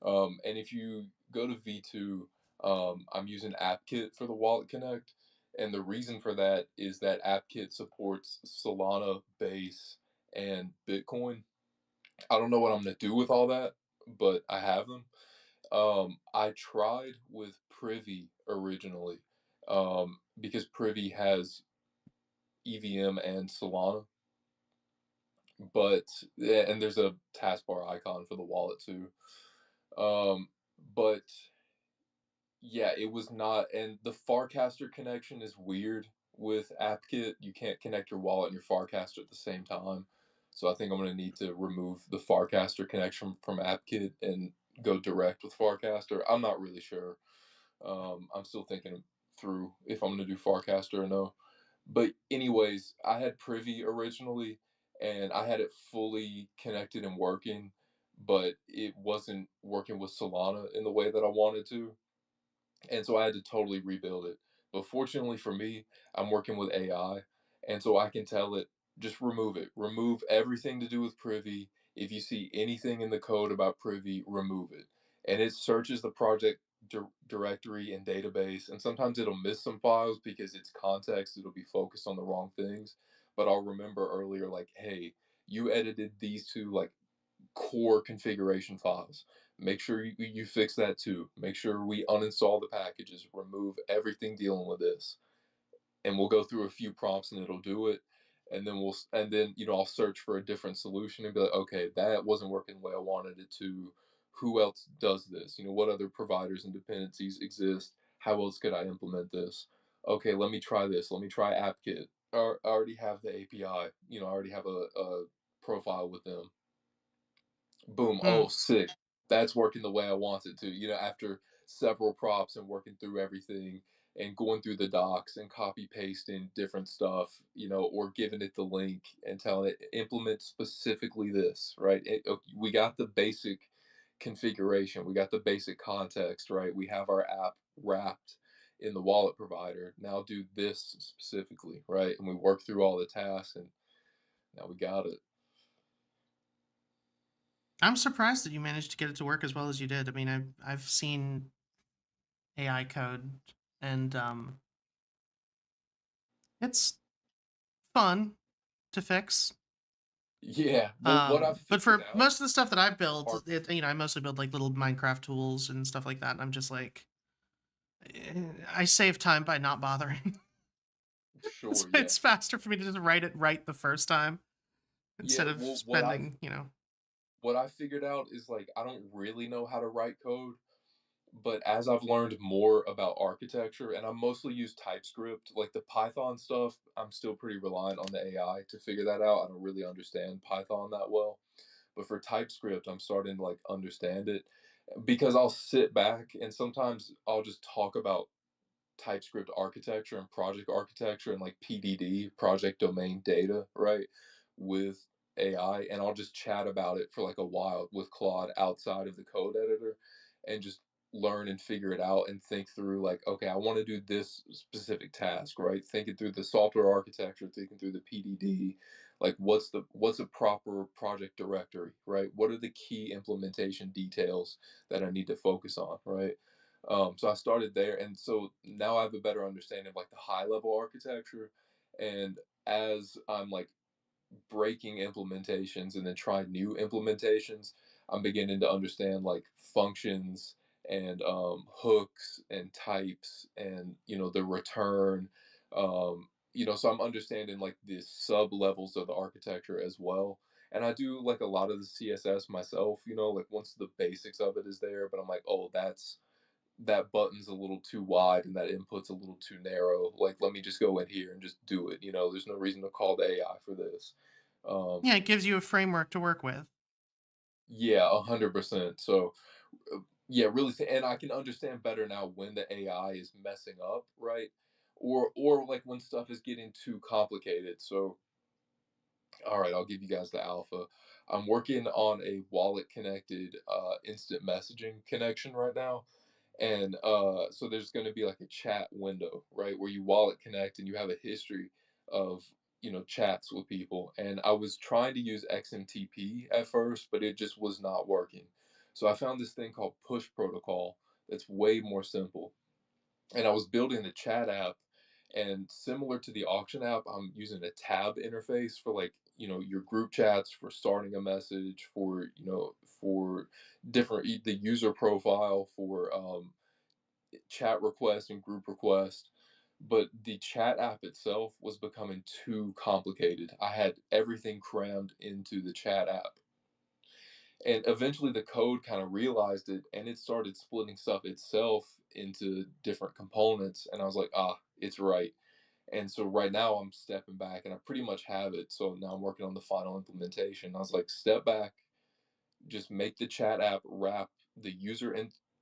And if you go to V2, I'm using AppKit for the Wallet Connect, and the reason for that is that AppKit supports Solana, Base, and Bitcoin. I don't know what I'm gonna do with all that, but I have them. I tried with Privy originally, because Privy has EVM and Solana, but yeah, and there's a taskbar icon for the wallet too. But yeah, it was not, and the Farcaster connection is weird. with AppKit, you can't connect your wallet and your Farcaster at the same time. So I think I'm going to need to remove the Farcaster connection from AppKit and go direct with Farcaster. I'm not really sure. I'm still thinking through if I'm going to do Farcaster or no. But anyways, I had Privy originally, and I had it fully connected and working, but it wasn't working with Solana in the way that I wanted to, and so I had to totally rebuild it. But fortunately for me, I'm working with AI, and so I can tell it just remove it, remove everything to do with Privy. If you see anything in the code about Privy, remove it, and it searches the project directory and database. And sometimes it'll miss some files because its context it'll be focused on the wrong things. But I'll remember earlier, like, hey, you edited these two like core configuration files. Make sure you fix that too. Make sure we uninstall the packages, remove everything dealing with this, and we'll go through a few prompts and it'll do it. And then I'll search for a different solution and be like, okay, that wasn't working the way I wanted it to. Who else does this? What other providers and dependencies exist? How else could I implement this? Okay, let me try this. Let me try AppKit. I already have the API. I already have a profile with them. Boom, Hmm. oh, sick. That's working the way I want it to. After several props and working through everything and going through the docs and copy pasting different stuff, or giving it the link and telling it implement specifically this, right? We got the basic configuration, we got the basic context, right? We have our app wrapped in the wallet provider. Now do this specifically, right? And we work through all the tasks and now we got it. I'm surprised that you managed to get it to work as well as you did. I mean, I've seen AI code, and it's fun to fix. Yeah, well, what I've But figured for out most of the stuff that I've built, are I mostly build like little Minecraft tools and stuff like that. And I'm just like, I save time by not bothering. So sure, yeah. it's faster for me to just write it right the first time Yeah, instead of well, spending. what I figured out is like I don't really know how to write code, but as I've learned more about architecture, and I mostly use TypeScript, like the Python stuff, I'm still pretty reliant on the AI to figure that out. I don't really understand Python that well, but for TypeScript, I'm starting to like understand it because I'll sit back and sometimes I'll just talk about TypeScript architecture and project architecture and like PDD, project domain data, right, with AI. And I'll just chat about it for like a while with Claude outside of the code editor and just learn and figure it out and think through like, okay, I want to do this specific task, right? Thinking through the software architecture, thinking through the PDD, like what's a proper project directory, right? What are the key implementation details that I need to focus on, right? So I started there, and so now I have a better understanding of like the high level architecture. And as I'm like breaking implementations and then trying new implementations, I'm beginning to understand like functions and hooks and types and the return. So I'm understanding like the sub levels of the architecture as well. And I do like a lot of the CSS myself, like once the basics of it is there, but I'm like, oh, that button's a little too wide and that input's a little too narrow. Like, let me just go in here and just do it. There's no reason to call the AI for this. Um, Yeah, it gives you a framework to work with. yeah, 100%. So, yeah, really, and I can understand better now when the AI is messing up, right? Or like when stuff is getting too complicated. So, all right, I'll give you guys the alpha. I'm working on a wallet connected instant messaging connection right now. And so there's going to be like a chat window, right, where you wallet connect and you have a history of chats with people. And I was trying to use XMTP at first, but it just was not working. So I found this thing called Push Protocol that's way more simple. And I was building the chat app, and similar to the auction app, I'm using a tab interface for like your group chats, for starting a message, for different the user profile, for chat request and group request. But the chat app itself was becoming too complicated. I had everything crammed into the chat app. And eventually the code kind of realized it and it started splitting stuff itself into different components. And I was like, it's right. And so right now I'm stepping back and I pretty much have it. So now I'm working on the final implementation. I was like, step back, just make the chat app wrap the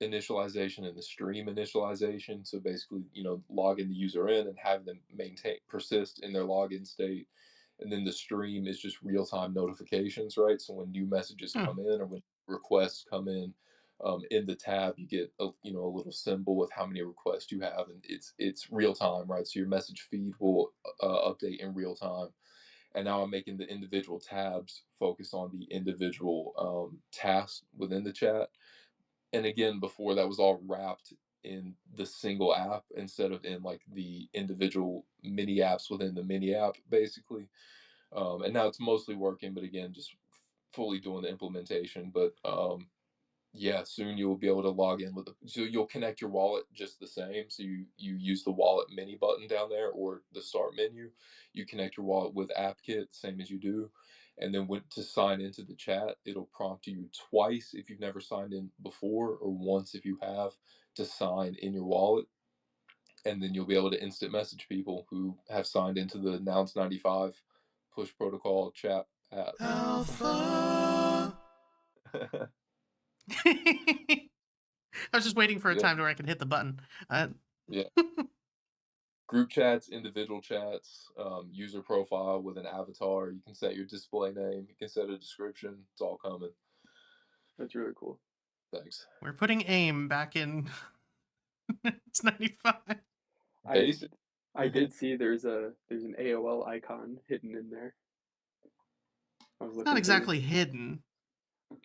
initialization and the stream initialization. So basically, log in the user in and have them persist in their login state. And then the stream is just real time notifications, right? So when new messages come in or when requests come in the tab, you get a little symbol with how many requests you have, and it's real time, right? So your message feed will update in real time. And now I'm making the individual tabs focus on the individual tasks within the chat. And again, before that was all wrapped in the single app instead of in like the individual mini apps within the mini app, basically. And now it's mostly working, but again, just fully doing the implementation. But yeah, soon you'll be able to log in so you'll connect your wallet just the same. So you use the wallet mini button down there or the start menu. You connect your wallet with AppKit, same as you do. And then when to sign into the chat, it'll prompt you twice if you've never signed in before, or once if you have, to sign in your wallet. And then you'll be able to instant message people who have signed into the Nouns 95 push protocol chat app. Alpha. I was just waiting for a Yeah. time where I could hit the button. Yeah. Group chats, individual chats, user profile with an avatar. You can set your display name. You can set a description. It's all coming. That's really cool. Thanks. We're putting AIM back in. It's 95. Basic. I did see there's an AOL icon hidden in there. I was It's looking not through. exactly hidden.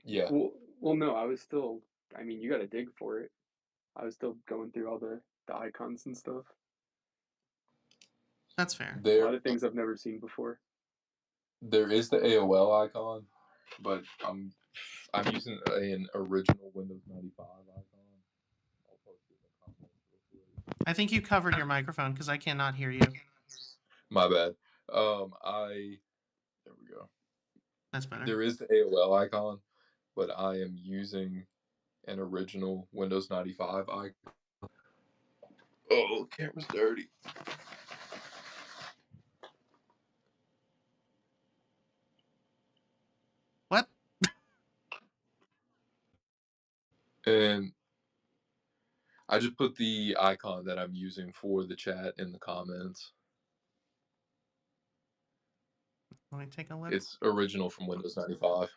Yeah. Well, no, I was still. I mean, you got to dig for it. I was still going through all the icons and stuff. That's fair. A lot of things I've never seen before. There is the AOL icon, but I'm using an original Windows 95 icon. I'll post it in the comments real quick. I think you covered your microphone because I cannot hear you. My bad. There we go. That's better. There is the AOL icon, but I am using an original Windows 95 icon. Oh, camera's dirty. What? And I just put the icon that I'm using for the chat in the comments. Let me take a look. It's original from Windows 95.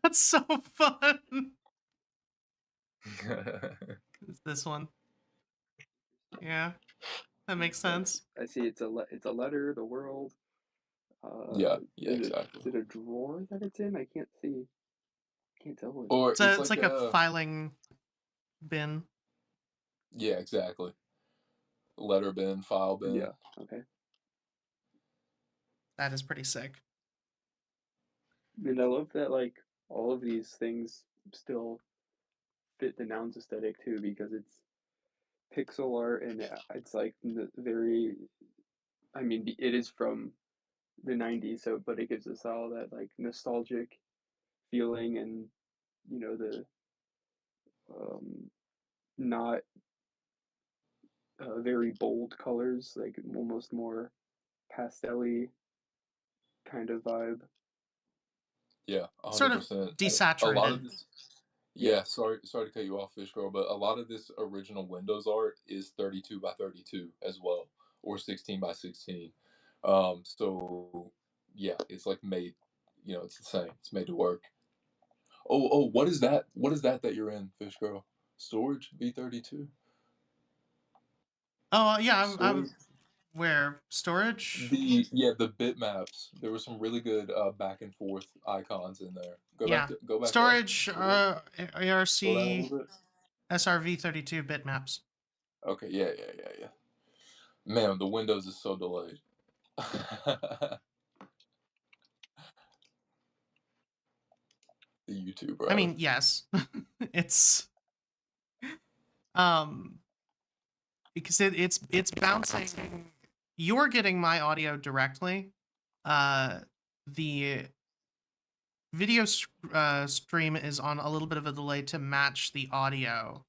That's so fun. It's this one. Yeah, that makes sense. I see it's a letter, the world. Yeah, exactly. Is it a drawer that it's in? I can't see. Can't tell what. Or It's like a filing bin. Yeah, exactly. Letter bin, file bin. Yeah. Okay. That is pretty sick. And I love that like all of these things still fit the Nouns aesthetic too, because it's pixel art and it's like very. I mean, it is from the 90s, so but it gives us all that like nostalgic feeling, and the not very bold colors, like almost more pastel-y kind of vibe. Yeah, 100%. Sort of desaturated. A lot of this. Yeah, sorry to cut you off, Fish Girl, but a lot of this original Windows art is 32 by 32 as well, or 16 by 16. So yeah, it's like made. It's the same. It's made to work. Oh, what is that? What is that you're in, Fish Girl? Storage V32. Oh yeah, I'm where storage. The bitmaps. There were some really good back and forth icons in there. Go back. Storage. Up. ARC Slow down a little bit. SRV32 bitmaps. Okay. Yeah. Man, the Windows is so delayed. The YouTube, right? I mean, yes, it's because it's bouncing. You're getting my audio directly. The video stream is on a little bit of a delay to match the audio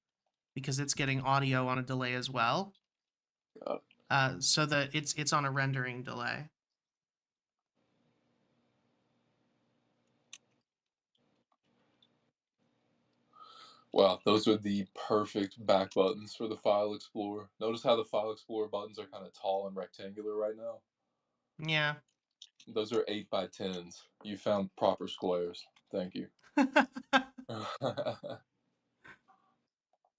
because it's getting audio on a delay as well. so that it's on a rendering delay. Wow, those are the perfect back buttons for the File Explorer. Notice how the File Explorer buttons are kind of tall and rectangular right now? Yeah. Those are 8 by 10s. You found proper squares. Thank you.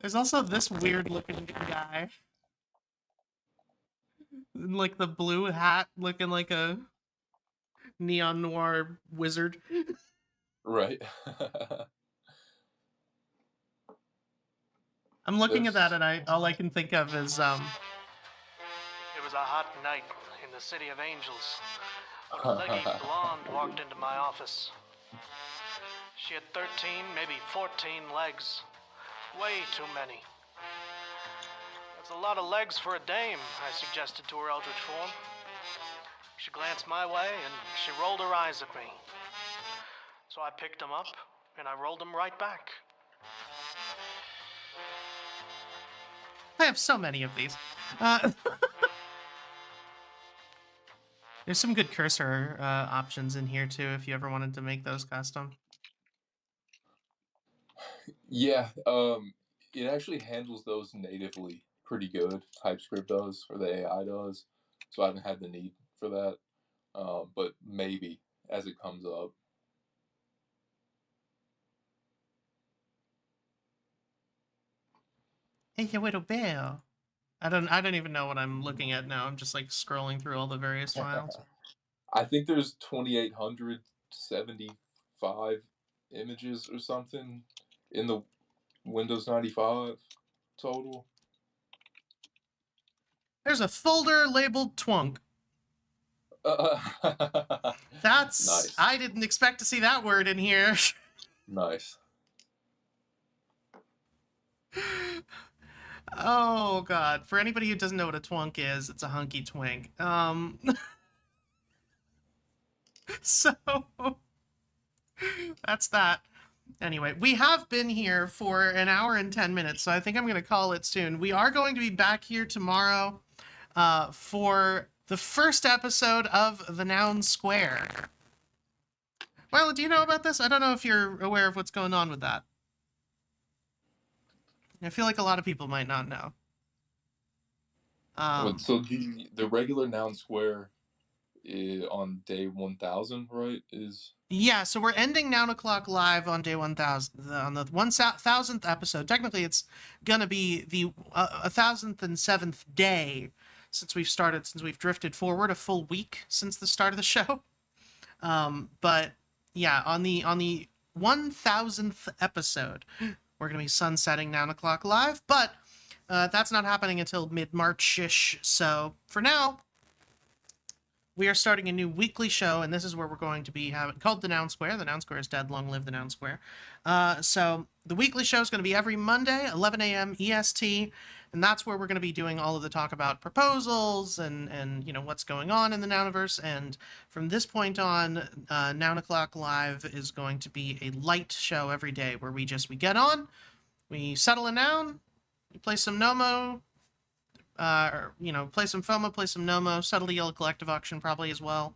There's also this weird looking guy. In, like, the blue hat, looking like a neon noir wizard. Right. I'm looking at that There's and all I can think of is It was a hot night in the City of Angels when a leggy blonde walked into my office. She had 13, maybe 14 legs. Way too many. That's a lot of legs for a dame, I suggested to her eldritch form. She glanced my way and she rolled her eyes at me. So I picked them up and I rolled them right back. I have so many of these. There's some good cursor options in here too if you ever wanted to make those custom. Yeah, it actually handles those natively pretty good. TypeScript does, or the AI does. So I haven't had the need for that. But maybe as it comes up. Hey, you little bear. I don't even know what I'm looking at now. I'm just like scrolling through all the various files. I think there's 2,875 images or something in the Windows 95 total. There's a folder labeled twunk. That's Nice. I didn't expect to see that word in here. Nice. Oh god. For anybody who doesn't know what a twunk is, it's a hunky twink. So that's that. Anyway, we have been here for an hour and 10 minutes, so I think I'm going to call it soon. We are going to be back here tomorrow for the first episode of the Noun Square. Well, do you know about this? I don't know if you're aware of what's going on with that. I feel like a lot of people might not know. So the regular Noun Square on day 1000, right? Yeah, so we're ending Noun O'Clock live on day 1000, on the 1000th episode. Technically, it's gonna be the 1007th day since we've drifted forward a full week since the start of the show. But yeah, on the 1000th episode, we're gonna be sunsetting Noun O'Clock live, but that's not happening until mid-March-ish. So for now, we are starting a new weekly show, and this is where we're going to be having called the Noun Square. The Noun Square is dead. Long live the Noun Square. So the weekly show is going to be every Monday, 11 a.m. EST, and that's where we're going to be doing all of the talk about proposals and you know what's going on in the Nouniverse. And from this point on, Noun O'Clock Live is going to be a light show every day where we get on, we settle a noun, we play some Nomo. Or, you know, play some FOMO, play some Nomo, settle the Yellow Collective auction probably as well,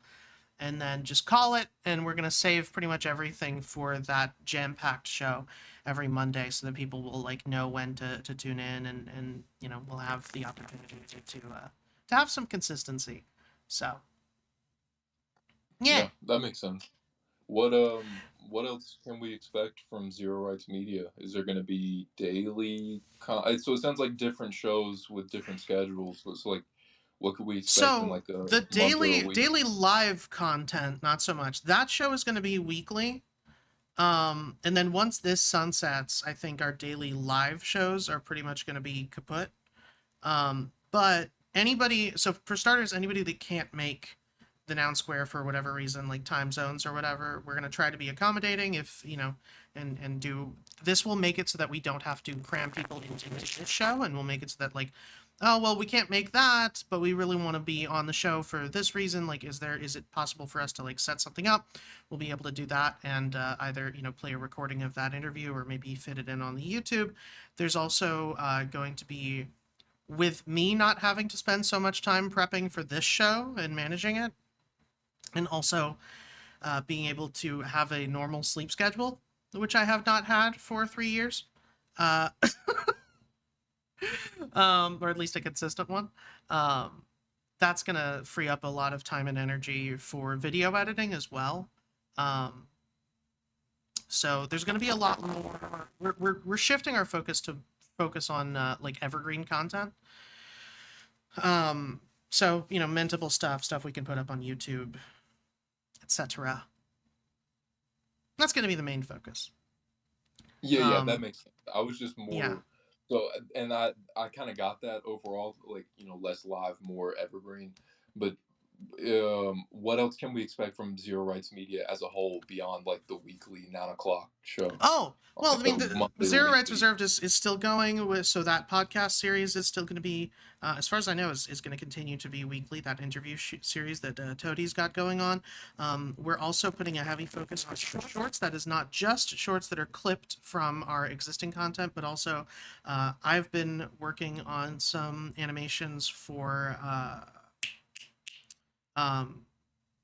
and then just call it, and we're going to save pretty much everything for that jam-packed show every Monday so that people will, like, know when to tune in, and you know, we'll have the opportunity to have some consistency. So, yeah. That makes sense. What else can we expect from Zero Rights Media? Is there going to be daily so it sounds like different shows with different schedules. So like, what could we expect in like a the month or a week? daily live content, not so much. That show is going to be weekly. And then once this sunsets, I think our daily live shows are pretty much going to be kaput. But so for starters, anybody that can't make the Noun Square for whatever reason, like time zones or whatever, we're going to try to be accommodating if, you know, and do, this will make it so that we don't have to cram people into this show, and we'll make it so that, like, oh, well, we can't make that, but we really want to be on the show for this reason. Like, is it possible for us to, like, set something up? We'll be able to do that and either, you know, play a recording of that interview or maybe fit it in on the YouTube. There's also going to be with me not having to spend so much time prepping for this show and managing it, and also being able to have a normal sleep schedule, which I have not had for 3 years, uh, or at least a consistent one. That's going to free up a lot of time and energy for video editing as well. So there's going to be a lot more. We're shifting our focus to focus on like evergreen content. So mintable stuff we can put up on YouTube, etc. That's going to be the main focus. Yeah, that makes sense. I was just more Yeah. so, and I kind of got that overall, like less live, more evergreen. But what else can we expect from Zero Rights Media as a whole beyond like the weekly 9 o'clock show? Oh, well, Like I mean, the the monthly or Zero Rights weekly? Reserved is still going with, so that podcast series is still going to be, as far as I know, is going to continue to be weekly. That interview series that Toadie's got going on. We're also putting a heavy focus on shorts. That is not just shorts that are clipped from our existing content, but also I've been working on some animations for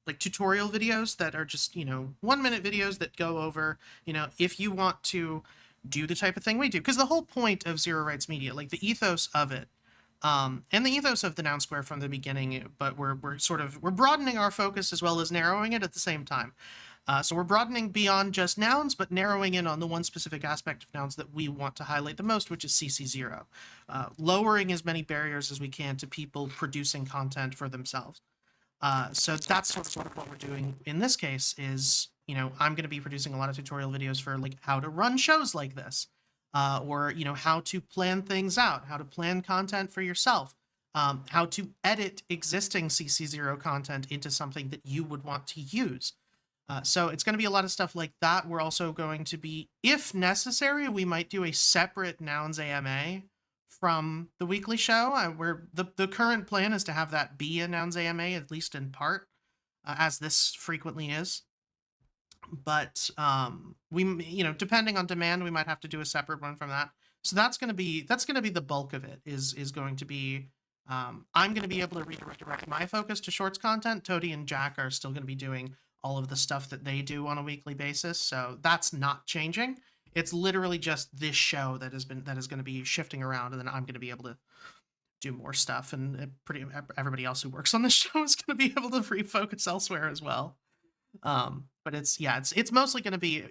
like tutorial videos that are just 1-minute videos that go over if you want to do the type of thing we do, because the whole point of Zero Rights Media, like the ethos of it, and the ethos of the Noun Square from the beginning, but we're broadening our focus as well as narrowing it at the same time. So we're broadening beyond just nouns, but narrowing in on the one specific aspect of nouns that we want to highlight the most, which is CC0. Lowering as many barriers as we can to people producing content for themselves. So that's sort of what we're doing in this case is, I'm going to be producing a lot of tutorial videos for like how to run shows like this, or, how to plan things out, how to plan content for yourself, how to edit existing CC0 content into something that you would want to use. So it's going to be a lot of stuff like that. We're also going to be, if necessary, we might do a separate Nouns AMA from the weekly show. Where the current plan is to have that be a Nouns AMA, at least in part, as this frequently is. But we, depending on demand, we might have to do a separate one from that. So that's going to be the bulk of it. Is going to be. I'm going to be able to redirect my focus to shorts content. Toadie and Jack are still going to be doing all of the stuff that they do on a weekly basis. So that's not changing. It's literally just this show that is going to be shifting around, and then I'm going to be able to do more stuff, and everybody else who works on the show is going to be able to refocus elsewhere as well. But it's mostly going to be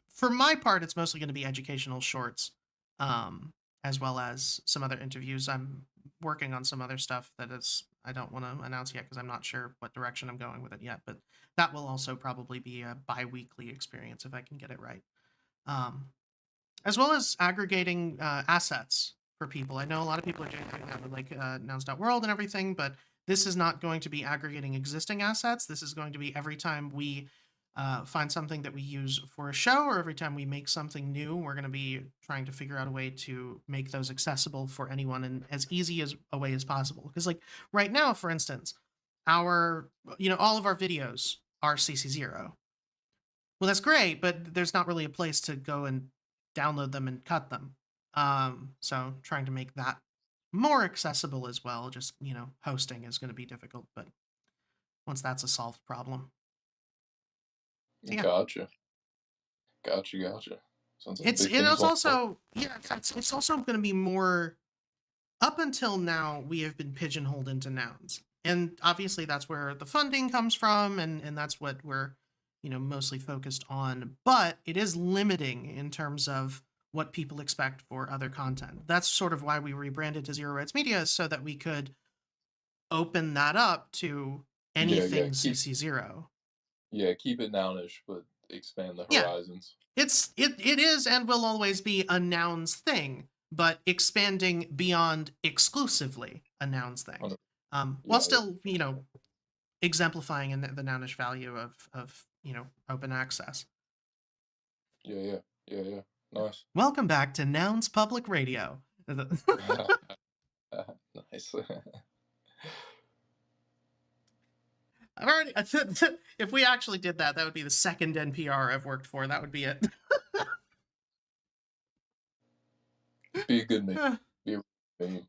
for my part, it's mostly going to be educational shorts, as well as some other interviews. I'm working on some other stuff that I don't want to announce yet because I'm not sure what direction I'm going with it yet, but that will also probably be a bi-weekly experience if I can get it right. As well as aggregating assets for people. I know a lot of people are doing that with like nouns.world and everything, but this is not going to be aggregating existing assets. This is going to be every time we find something that we use for a show, or every time we make something new, we're going to be trying to figure out a way to make those accessible for anyone in as easy as a way as possible. Because like right now, for instance, all of our videos are CC0. Well, that's great, but there's not really a place to go and download them and cut them. So trying to make that more accessible as well. Just, hosting is going to be difficult, but once that's a solved problem. So, yeah. Gotcha. Sounds like It's big things. also it's also going to be more. Up until now, we have been pigeonholed into nouns, and obviously that's where the funding comes from, and that's what we're mostly focused on. But it is limiting in terms of what people expect for other content. That's sort of why we rebranded to Zero Rights Media, so that we could open that up to anything CC0. Yeah, keep it nounish, but expand the Yeah. horizons. It is and will always be a nouns thing, but expanding beyond exclusively a nouns thing, while still exemplifying in the nounish value of open access. Yeah. Nice. Welcome back to Nouns Public Radio. Nice. I've already. If we actually did that, that would be the second NPR I've worked for. That would be it. Be a good meme. Be a meme.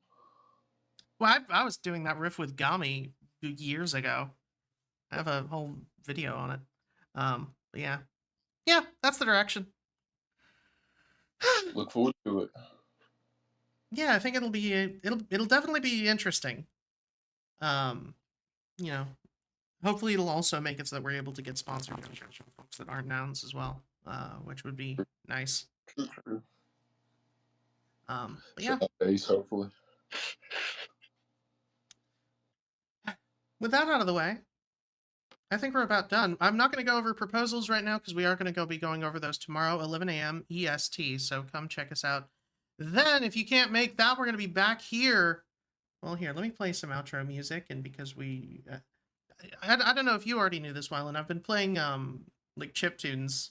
Well, I was doing that riff with Gami years ago. I have a whole video on it. But yeah. Yeah, that's the direction. Look forward to it. Yeah, I think it'll definitely be interesting. You know, hopefully it'll also make it so that we're able to get sponsored from folks that aren't nouns as well, which would be nice. True. But yeah, Base, hopefully. with that out of the way, I think we're about done. I'm not going to go over proposals right now because we are going to be going over those tomorrow, 11 a.m. EST. So come check us out. Then, if you can't make that, we're going to be back here. Well, here, let me play some outro music, and because we, I don't know if you already knew this, Wylan. I've been playing like chiptunes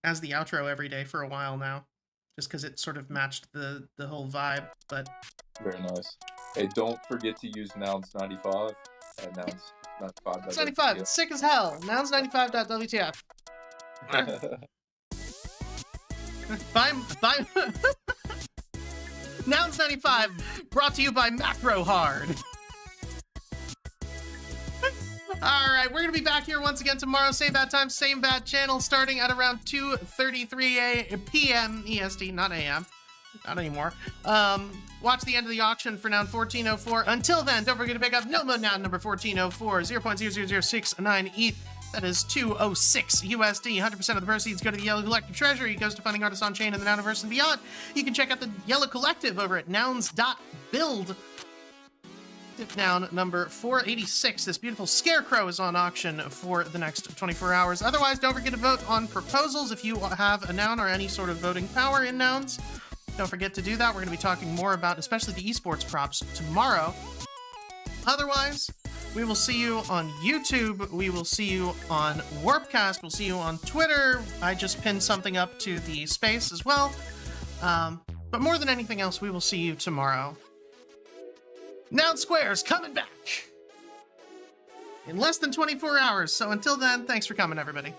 as the outro every day for a while now, just because it sort of matched the whole vibe. But Very nice. Hey, don't forget to use Nouns 95 at Nouns 95. it's 95. It's sick as hell. Nouns95.wtf. Bye. Nouns 95, brought to you by Macro Hard. Alright, we're going to be back here once again tomorrow. Same bad time, same bad channel, starting at around 2:33 p.m. EST, not AM. Not anymore. Watch the end of the auction for Noun 1404. Until then, don't forget to pick up No Mode Noun number 1404, 0.00069 ETH. That is 206 USD. 100% of the proceeds go to the Yellow Collective Treasury. It goes to funding artists on chain in the Nouniverse and beyond. You can check out the Yellow Collective over at nouns.build. Noun number 486. This beautiful scarecrow is on auction for the next 24 hours. Otherwise, don't forget to vote on proposals if you have a noun or any sort of voting power in nouns. Don't forget to do that. We're going to be talking more about especially the esports props tomorrow. Otherwise, we will see you on YouTube. We will see you on Warpcast. We'll see you on Twitter. I just pinned something up to the space as well. But more than anything else, we will see you tomorrow. Noun Square's coming back in less than 24 hours. So until then, thanks for coming, everybody.